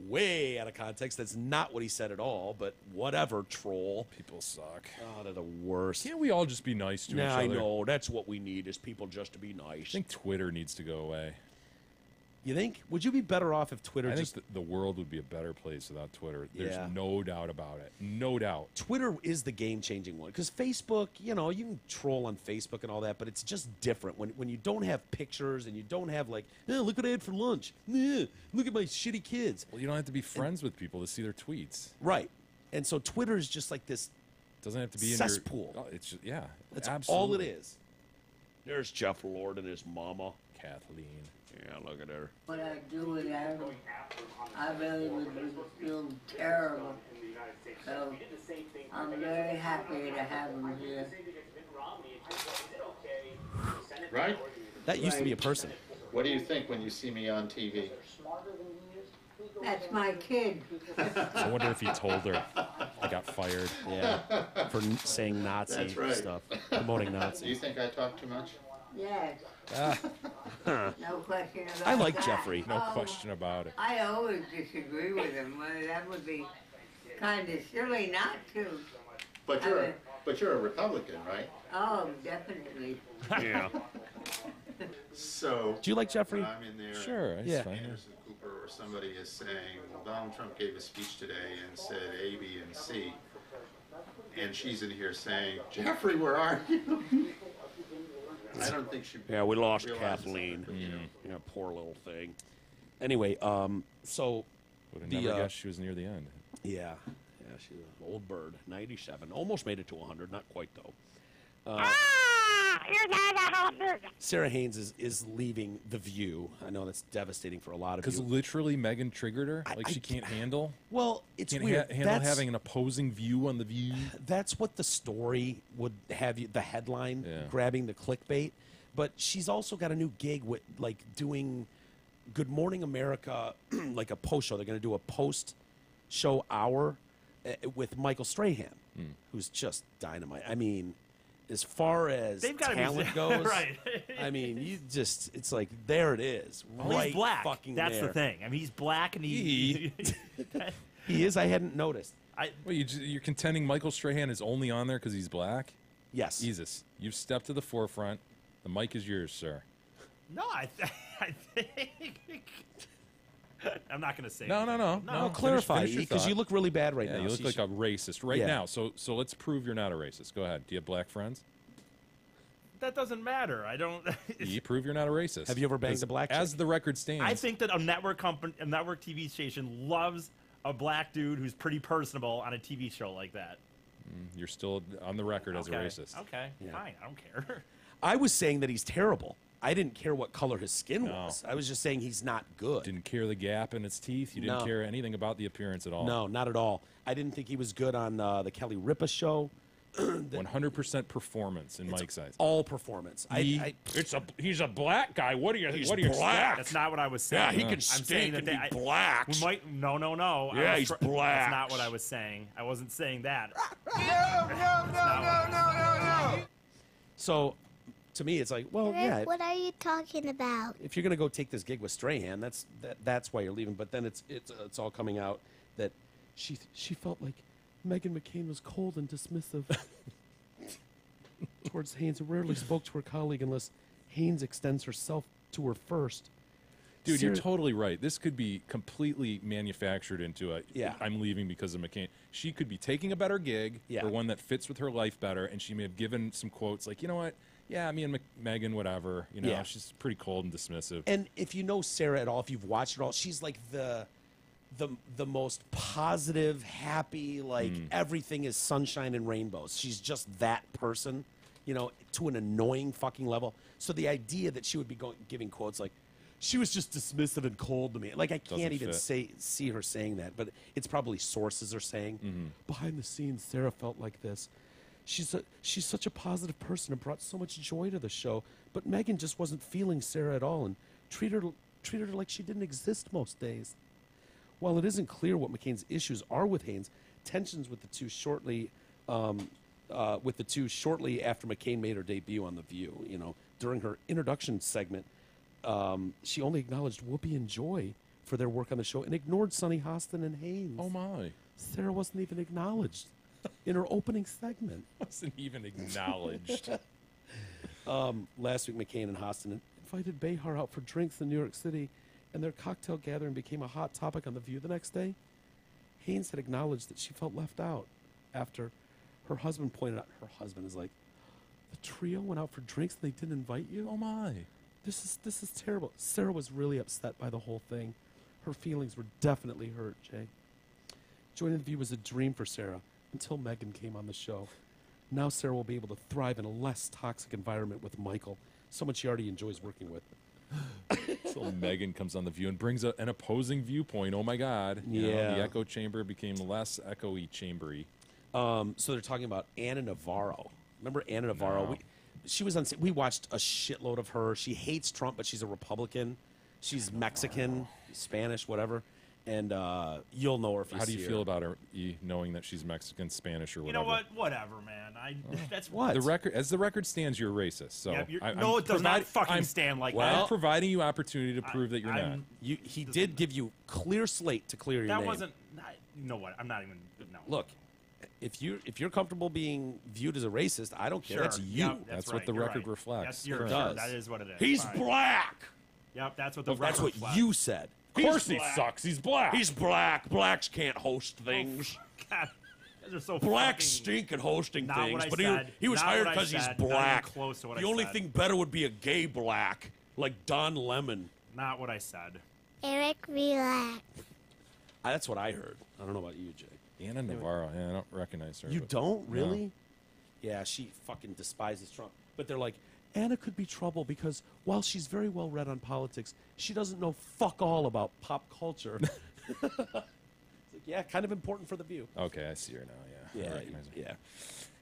Way out of context. That's not what he said at all, but whatever, troll. People suck. Oh, they're the worst. Can't we all just be nice to each other? I know. That's what we need, is people just to be I nice. think Twitter needs to go away. You think? Would you be better off if Twitter I just... think the world would be a better place without Twitter. There's Yeah. no doubt about it. No doubt. Twitter is the game-changing one, because Facebook, you know, you can troll on Facebook and all that, but it's just different when you don't have pictures and you don't have like, look what I had for lunch. Look at my shitty kids. Well, you don't have to be friends with people to see their tweets. Right. And so Twitter is just like this Doesn't have to be cesspool. in your... Oh, it's just, yeah. That's absolutely. all it is. There's Jeff Lord and his mama. Kathleen. Yeah, look at her. What I do without him, I really would feel terrible. So I'm very happy to have him here. Right? That used to be a person. What do you think when you see me on TV? That's my kid. I wonder if he told her I got fired. Yeah. For saying Nazi That's right. stuff. Promoting Do you Nazis. think I talk too much? Yes. Huh. No question about I like that. Jeffrey. No question about it. I always disagree with him. Well, that would be kind of silly not to. But you're a Republican, right? Oh, definitely. Yeah. So, do you like Jeffrey? when I'm in there, Sure, and it's fine. Anderson Cooper or somebody is saying, well, Donald Trump gave a speech today and said A, B, and C, and she's in here saying, Jeffrey, where are you? I don't think she. Yeah, we lost realizes Kathleen. that, you know. Yeah, poor little thing. Anyway, so Would have never guessed she was near the end. Yeah, she's an old bird. 97, almost made it to 100, not quite though. Sarah Haynes is leaving The View. I know that's devastating for a lot of you. Because literally Megyn triggered her? Like she can't handle? Well, it's can't weird. handle having an opposing view on The View? That's what the story would have you, the headline, grabbing the clickbait. But she's also got a new gig with, like, doing Good Morning America, like a post show. They're going to do a post-show hour with Michael Strahan, who's just dynamite. I mean, as far as talent goes, right. I mean, it's like, there it is. Well, right he's black. fucking That's there. the thing. I mean, he's black and he He is. I hadn't noticed. Well, you're contending Michael Strahan is only on there because he's black? Yes. Jesus. You've stepped to the forefront. The mic is yours, sir. No, I think I'm not going to say. No. Clarify, Finish your because you thought. look really bad right now. You look so like a racist right Yeah. now. So let's prove you're not a racist. Go ahead. Do you have black friends? That doesn't matter. I don't. You prove you're not a racist. Have you ever banged a black chick? As the record stands. I think that a network TV station loves a black dude who's pretty personable on a TV show like that. You're still on the record as a racist. Okay, fine. I don't care. I was saying that he's terrible. I didn't care what color his skin was. I was just saying he's not good. Didn't care the gap in its teeth. You didn't care anything about the appearance at all. No, not at all. I didn't think he was good on the Kelly Ripa show. 100% performance in Mike's eyes. All performance. He's a black guy. What are you? He's What do you black. expect? That's not what I was saying. Yeah, he can I'm stink saying and that be black. No. Yeah, he's That's black. not what I was saying. I wasn't saying that. No. So, to me, it's like, well, yeah. What are you talking about? If you're gonna go take this gig with Strahan, that's why you're leaving. But then it's all coming out that she felt like Meghan McCain was cold and dismissive towards Haynes and rarely spoke to her colleague unless Haynes extends herself to her first. Dude, you're totally right. This could be completely manufactured into a, I'm leaving because of McCain. She could be taking a better gig, or one that fits with her life better, and she may have given some quotes like, you know what, yeah, me and Meghan, whatever. You know, she's pretty cold and dismissive. And if you know Sarah at all, if you've watched it all, she's like the most positive, happy, like everything is sunshine and rainbows. She's just that person, you know, to an annoying fucking level. So the idea that she would be giving quotes like, she was just dismissive and cold to me. Like, I can't even see her saying that, but it's probably sources are saying. Behind the scenes, Sarah felt like this. She's such a positive person and brought so much joy to the show, but Meghan just wasn't feeling Sarah at all and treated her like she didn't exist most days. While it isn't clear what McCain's issues are with Haynes, tensions with the two shortly after McCain made her debut on The View. You know, during her introduction segment, she only acknowledged Whoopi and Joy for their work on the show and ignored Sonny Hostin and Haynes. Oh my! Sarah wasn't even acknowledged in her opening segment. Wasn't even acknowledged. Last week, McCain and Hostin invited Behar out for drinks in New York City, and their cocktail gathering became a hot topic on The View the next day. Haynes had acknowledged that she felt left out after her husband pointed out, her husband is like, the trio went out for drinks and they didn't invite you? Oh my. This is terrible. Sarah was really upset by the whole thing. Her feelings were definitely hurt, Jay. Joining The View was a dream for Sarah until Meghan came on the show. Now Sarah will be able to thrive in a less toxic environment with Michael, someone she already enjoys working with. So Meghan comes on The View and brings an opposing viewpoint. Oh my God! You know, the echo chamber became less echoey chambery. So they're talking about Anna Navarro. Remember Anna Navarro? No. She was on. We watched a shitload of her. She hates Trump, but she's a Republican. She's Mexican, Spanish, whatever. And you'll know her if you see her. How do you feel about her knowing that she's Mexican, Spanish, or whatever? You know what? Whatever, man. That's what the record. As the record stands, you're racist. So no, it does not fucking stand like that. I'm providing you opportunity to prove that you're not. He did give you clear slate to clear your name. That wasn't. You know what? I'm not even. No. Look, if you're comfortable being viewed as a racist, I don't care. Sure. That's you. Yep, That's right. what the You're record right. reflects. That's does. That is what it is. He's Fine. black. Yep, that's what the That's record what reflects. you said. Of course He's he black. sucks. He's black. He's black. Blacks can't host things. God, those are so Blacks fucking stink at hosting not things, what I but said. he was Not hired what I because he's said. Not even black. close to what The I only said. thing better would be a gay black, like Don Lemon. Not what I said. Eric, relax. That's what I heard. I don't know about you, Jay. Anna Navarro. Yeah, I don't recognize her. You but- don't really? No. Yeah, she fucking despises Trump. But they're like, Anna could be trouble because while she's very well read on politics, she doesn't know fuck all about pop culture. It's like, yeah, kind of important for the View. Okay, I see her now. Yeah, I Yeah, recognize her. yeah.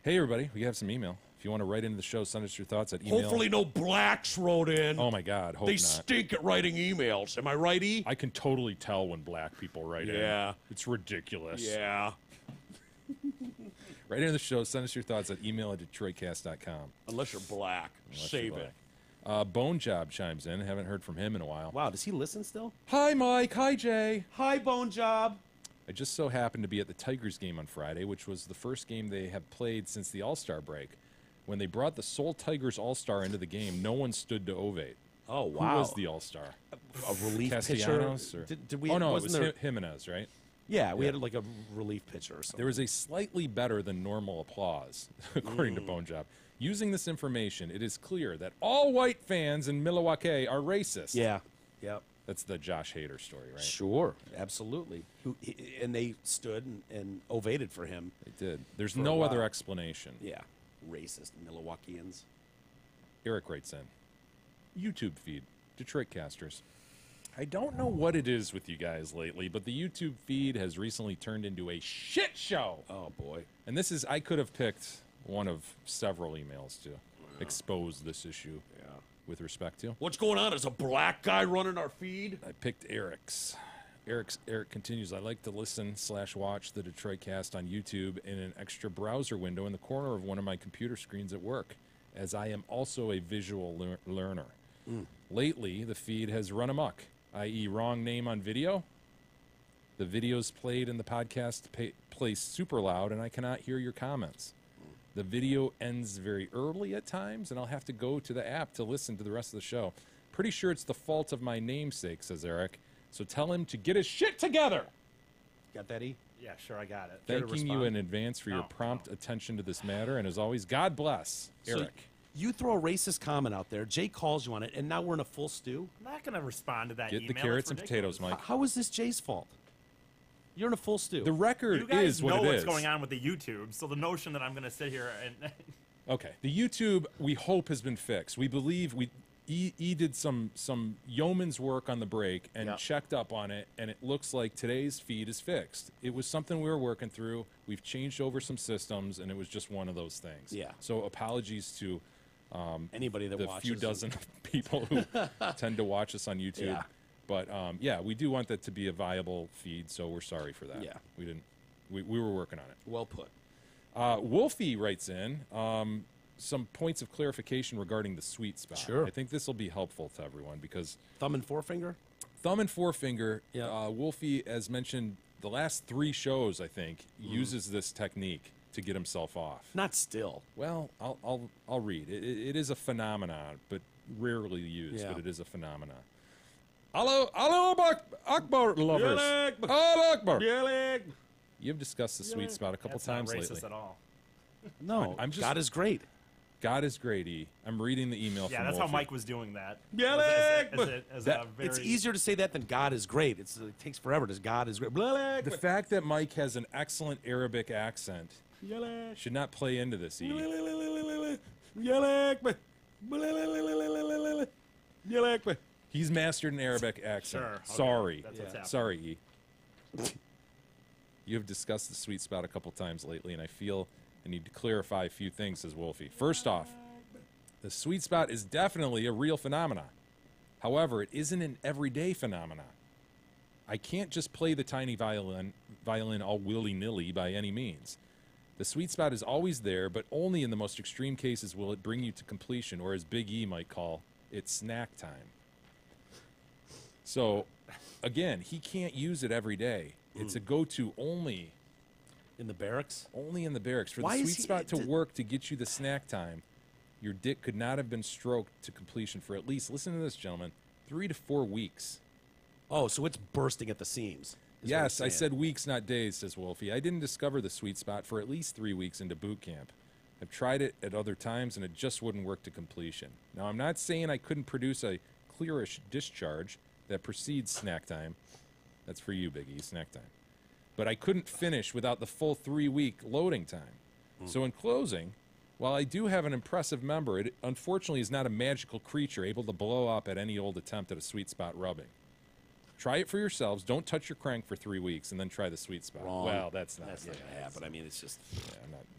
Hey, everybody, we have some email. If you want to write into the show, send us your thoughts at email. Hopefully no blacks wrote in. Oh my God, hope They not. stink at writing emails. Am I right, E? I can totally tell when black people write in. Yeah. It's ridiculous. Yeah. Write into the show, send us your thoughts at email@detroitcast.com. Unless you're black. Unless Save you're it. black. Bone Job chimes in. Haven't heard from him in a while. Wow, does he listen still? Hi, Mike. Hi, Jay. Hi, Bone Job. I just so happened to be at the Tigers game on Friday, which was the first game they have played since the All-Star break. When they brought the sole Tigers All-Star into the game, no one stood to ovate. Oh, Who wow. was the All-Star? A relief Castellanos? pitcher? Or? Did we, Oh, no, it wasn't was there... Jimenez, right? Yeah, we had like a relief pitcher or something. There was a slightly better than normal applause, according to Bone Job. Using this information, it is clear that all white fans in Milwaukee are racist. Yeah. Yep. That's the Josh Hader story, right? Sure, absolutely. And they stood and ovated for him. They did. There's For a no other while. explanation. Yeah, racist Milwaukeeans. Eric writes in. YouTube feed, Detroit Casters. I don't know what it is with you guys lately, but the YouTube feed has recently turned into a shit show. Oh, boy. And this is, I could have picked one of several emails to expose this issue with respect to. What's going on? Is a black guy running our feed? I picked Eric's. Eric continues, I like to listen/watch the Detroit Cast on YouTube in an extra browser window in the corner of one of my computer screens at work, as I am also a visual learner. Lately, the feed has run amok, i.e. wrong name on video. The videos played in the podcast play super loud, and I cannot hear your comments. The video ends very early at times, and I'll have to go to the app to listen to the rest of the show. Pretty sure it's the fault of my namesake, says Eric. So tell him to get his shit together. Got that, E? Yeah, sure, I got it. Care to Thanking you respond? in advance for your prompt attention to this matter, and as always, God bless, So Eric. you throw a racist comment out there, Jay calls you on it, and now we're in a full stew? I'm not going to respond to that Get email. the carrots and It's potatoes, ridiculous. Mike. How is this Jay's fault? You're in a full stew. The record You guys is what know it what's is. going on with the YouTube, so the notion that I'm going to sit here and Okay, the YouTube we hope has been fixed. We believe E did some yeoman's work on the break and checked up on it, and it looks like today's feed is fixed. It was something we were working through. We've changed over some systems, and it was just one of those things. Yeah. So apologies to anybody that the watches few dozen people who tend to watch us on YouTube. Yeah. But yeah, we do want that to be a viable feed, so we're sorry for that. Yeah. We didn't. We were working on it. Well put. Wolfie writes in some points of clarification regarding the sweet spot. Sure. I think this will be helpful to everyone because Thumb and forefinger? thumb and forefinger. Wolfie, as mentioned, the last 3 shows I think uses this technique to get himself off. Not still. Well, I'll read. It is a phenomenon, but rarely used. Yeah. But it is a phenomenon. Allah Akbar, lovers. Allah Akbar. You've discussed the sweet spot a couple That's not times racist lately. at all. No, I'm just, God is great. God is great, E. I'm reading the email Yeah, from that's Wolfie. how Mike was doing that. It's easier to say that than God is great. It takes forever. Does God is great? The fact that Mike has an excellent Arabic accent should not play into this, E. He's mastered an Arabic accent. Sure, okay, Sorry. that's what's happening. Sorry, E. You have discussed the sweet spot a couple times lately, and I feel I need to clarify a few things, says Wolfie. First off, the sweet spot is definitely a real phenomenon. However, it isn't an everyday phenomenon. I can't just play the tiny violin all willy-nilly by any means. The sweet spot is always there, but only in the most extreme cases will it bring you to completion, or as Big E might call it, snack time. So, again, he can't use it every day. It's a go-to only In the barracks? Only in the barracks. For Why the is sweet spot to he- work to get you the snack time, your dick could not have been stroked to completion for at least, listen to this, gentlemen, 3 to 4 weeks. Oh, so it's bursting at the seams. is what Yes, I'm I saying. said weeks, not days, says Wolfie. I didn't discover the sweet spot for at least 3 weeks into boot camp. I've tried it at other times, and it just wouldn't work to completion. Now, I'm not saying I couldn't produce a clearish discharge that precedes snack time. That's for you, Big E, snack time. But I couldn't finish without the full 3-week loading time. So in closing, while I do have an impressive member, it unfortunately is not a magical creature able to blow up at any old attempt at a sweet spot rubbing. Try it for yourselves. Don't touch your crank for 3 weeks and then try the sweet spot. Wrong. Well, that's not going to happen. I mean, it's just...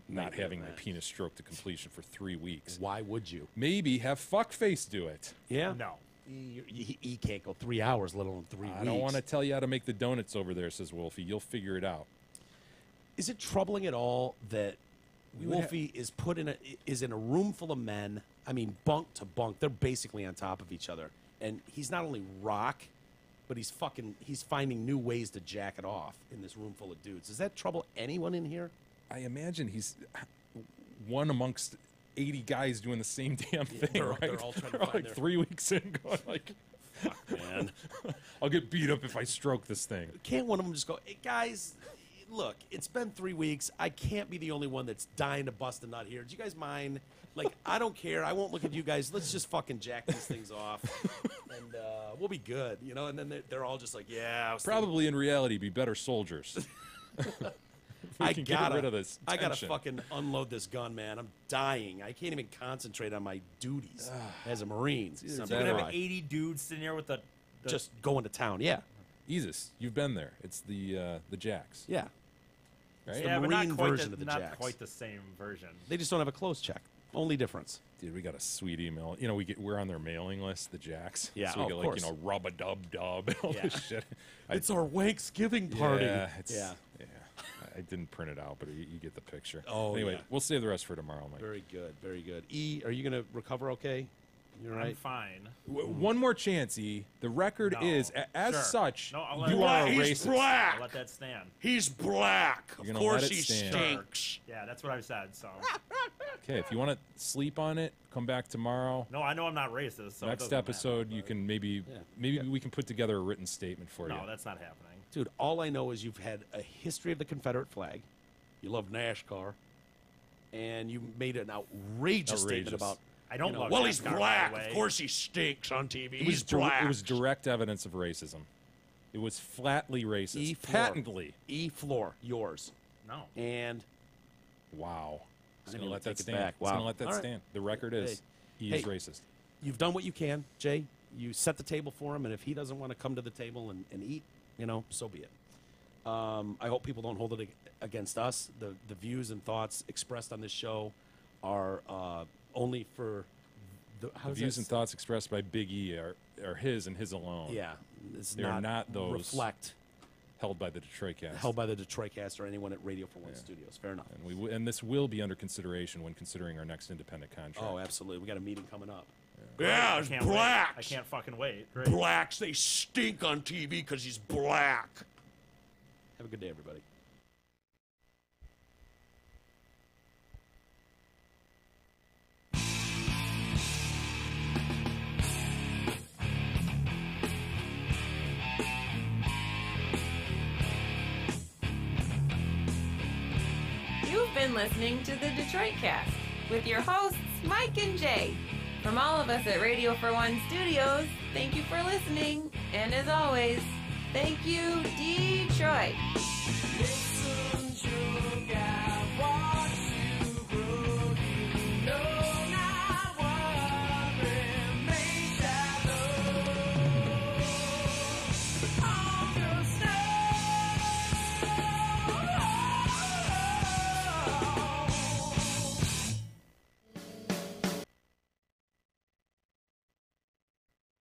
I'm not having my penis stroked to completion for 3 weeks. Why would you? Maybe have fuckface do it. Yeah? No. He can't go 3 hours, let alone 3 weeks. I don't want to tell you how to make the donuts over there, says Wolfie. You'll figure it out. Is it troubling at all that Wolfie is in a room full of men? I mean, bunk to bunk. They're basically on top of each other. And he's not only rock, but he's finding new ways to jack it off in this room full of dudes. Does that trouble anyone in here? I imagine he's one amongst 80 guys doing the same damn thing, they're- right? they're all trying to They're find like their- 3 weeks in going like, fuck, man. I'll get beat up if I stroke this thing. Can't one of them just go, hey, guys, look, it's been 3 weeks. I can't be the only one that's dying to bust a nut here. Do you guys mind? Like, I don't care. I won't look at you guys. Let's just fucking jack these things off, and we'll be good, you know? And then they're all just like, yeah. I was Probably in reality be better soldiers. We can get rid of this I gotta tension. fucking unload this gun, man. I'm dying. I can't even concentrate on my duties as a Marine. You're gonna have 80 dudes sitting there with the Just going to town, yeah. Jesus, you've been there. It's the Jacks. Yeah. Right? It's yeah, the but Marine not quite version of the not Jacks. quite the same version. They just don't have a close check. Only difference. Dude, we got a sweet email. You know, we're on their mailing list, the Jacks. Yeah, so we of get like, course. you know, rub-a-dub-dub, all Yeah. this shit. It's our Wanksgiving party. Yeah, Yeah. I didn't print it out, but you get the picture. Oh, anyway, yeah. we'll save the rest for tomorrow, Mike. Very good, very good. E, are you going to recover okay? You're right. I'm fine. One more chance, E. The record No. is, as Sure. such, No, I'll let you it are a stand. racist. I'll let that stand. He's black. You're gonna let it stand. stinks. Yeah, that's what I've said. So Okay, if you want to sleep on it, come back tomorrow. no, I know I'm not racist. So it Next doesn't episode, matter, you can maybe we can put together a written statement for you. No, that's not happening. Dude, all I know is you've had a history of the Confederate flag. You love NASCAR. And you made an outrageous statement about... I don't love well, he's NASCAR, by black. the way. Of course he stinks on TV. It He's was black. it was direct evidence of racism. It was flatly racist. E floor. Patently. E floor, yours. No. And wow. I Just didn't gonna even let that take it stand. back. Just gonna Wow. let that All right. stand. The record is he is racist. You've done what you can, Jay. You set the table for him, and if he doesn't want to come to the table and eat, you know, so be it. I hope people don't hold it against us. The views and thoughts expressed on this show are only for the Views and thoughts expressed by Big E are his and his alone. Yeah, it's They're not those reflect held by the Detroit Cast. held by the Detroit Cast or anyone at Radio for One Studios. Fair enough. And this will be under consideration when considering our next independent contract. Oh, absolutely. We got a meeting coming up. I it's can't wait. blacks. I can't fucking wait. Great. Blacks, they stink on TV because he's black. Have a good day, everybody. You've been listening to the Detroit Cast with your hosts, Mike and Jay. From all of us at Radio for One Studios, thank you for listening. And as always, thank you, Detroit.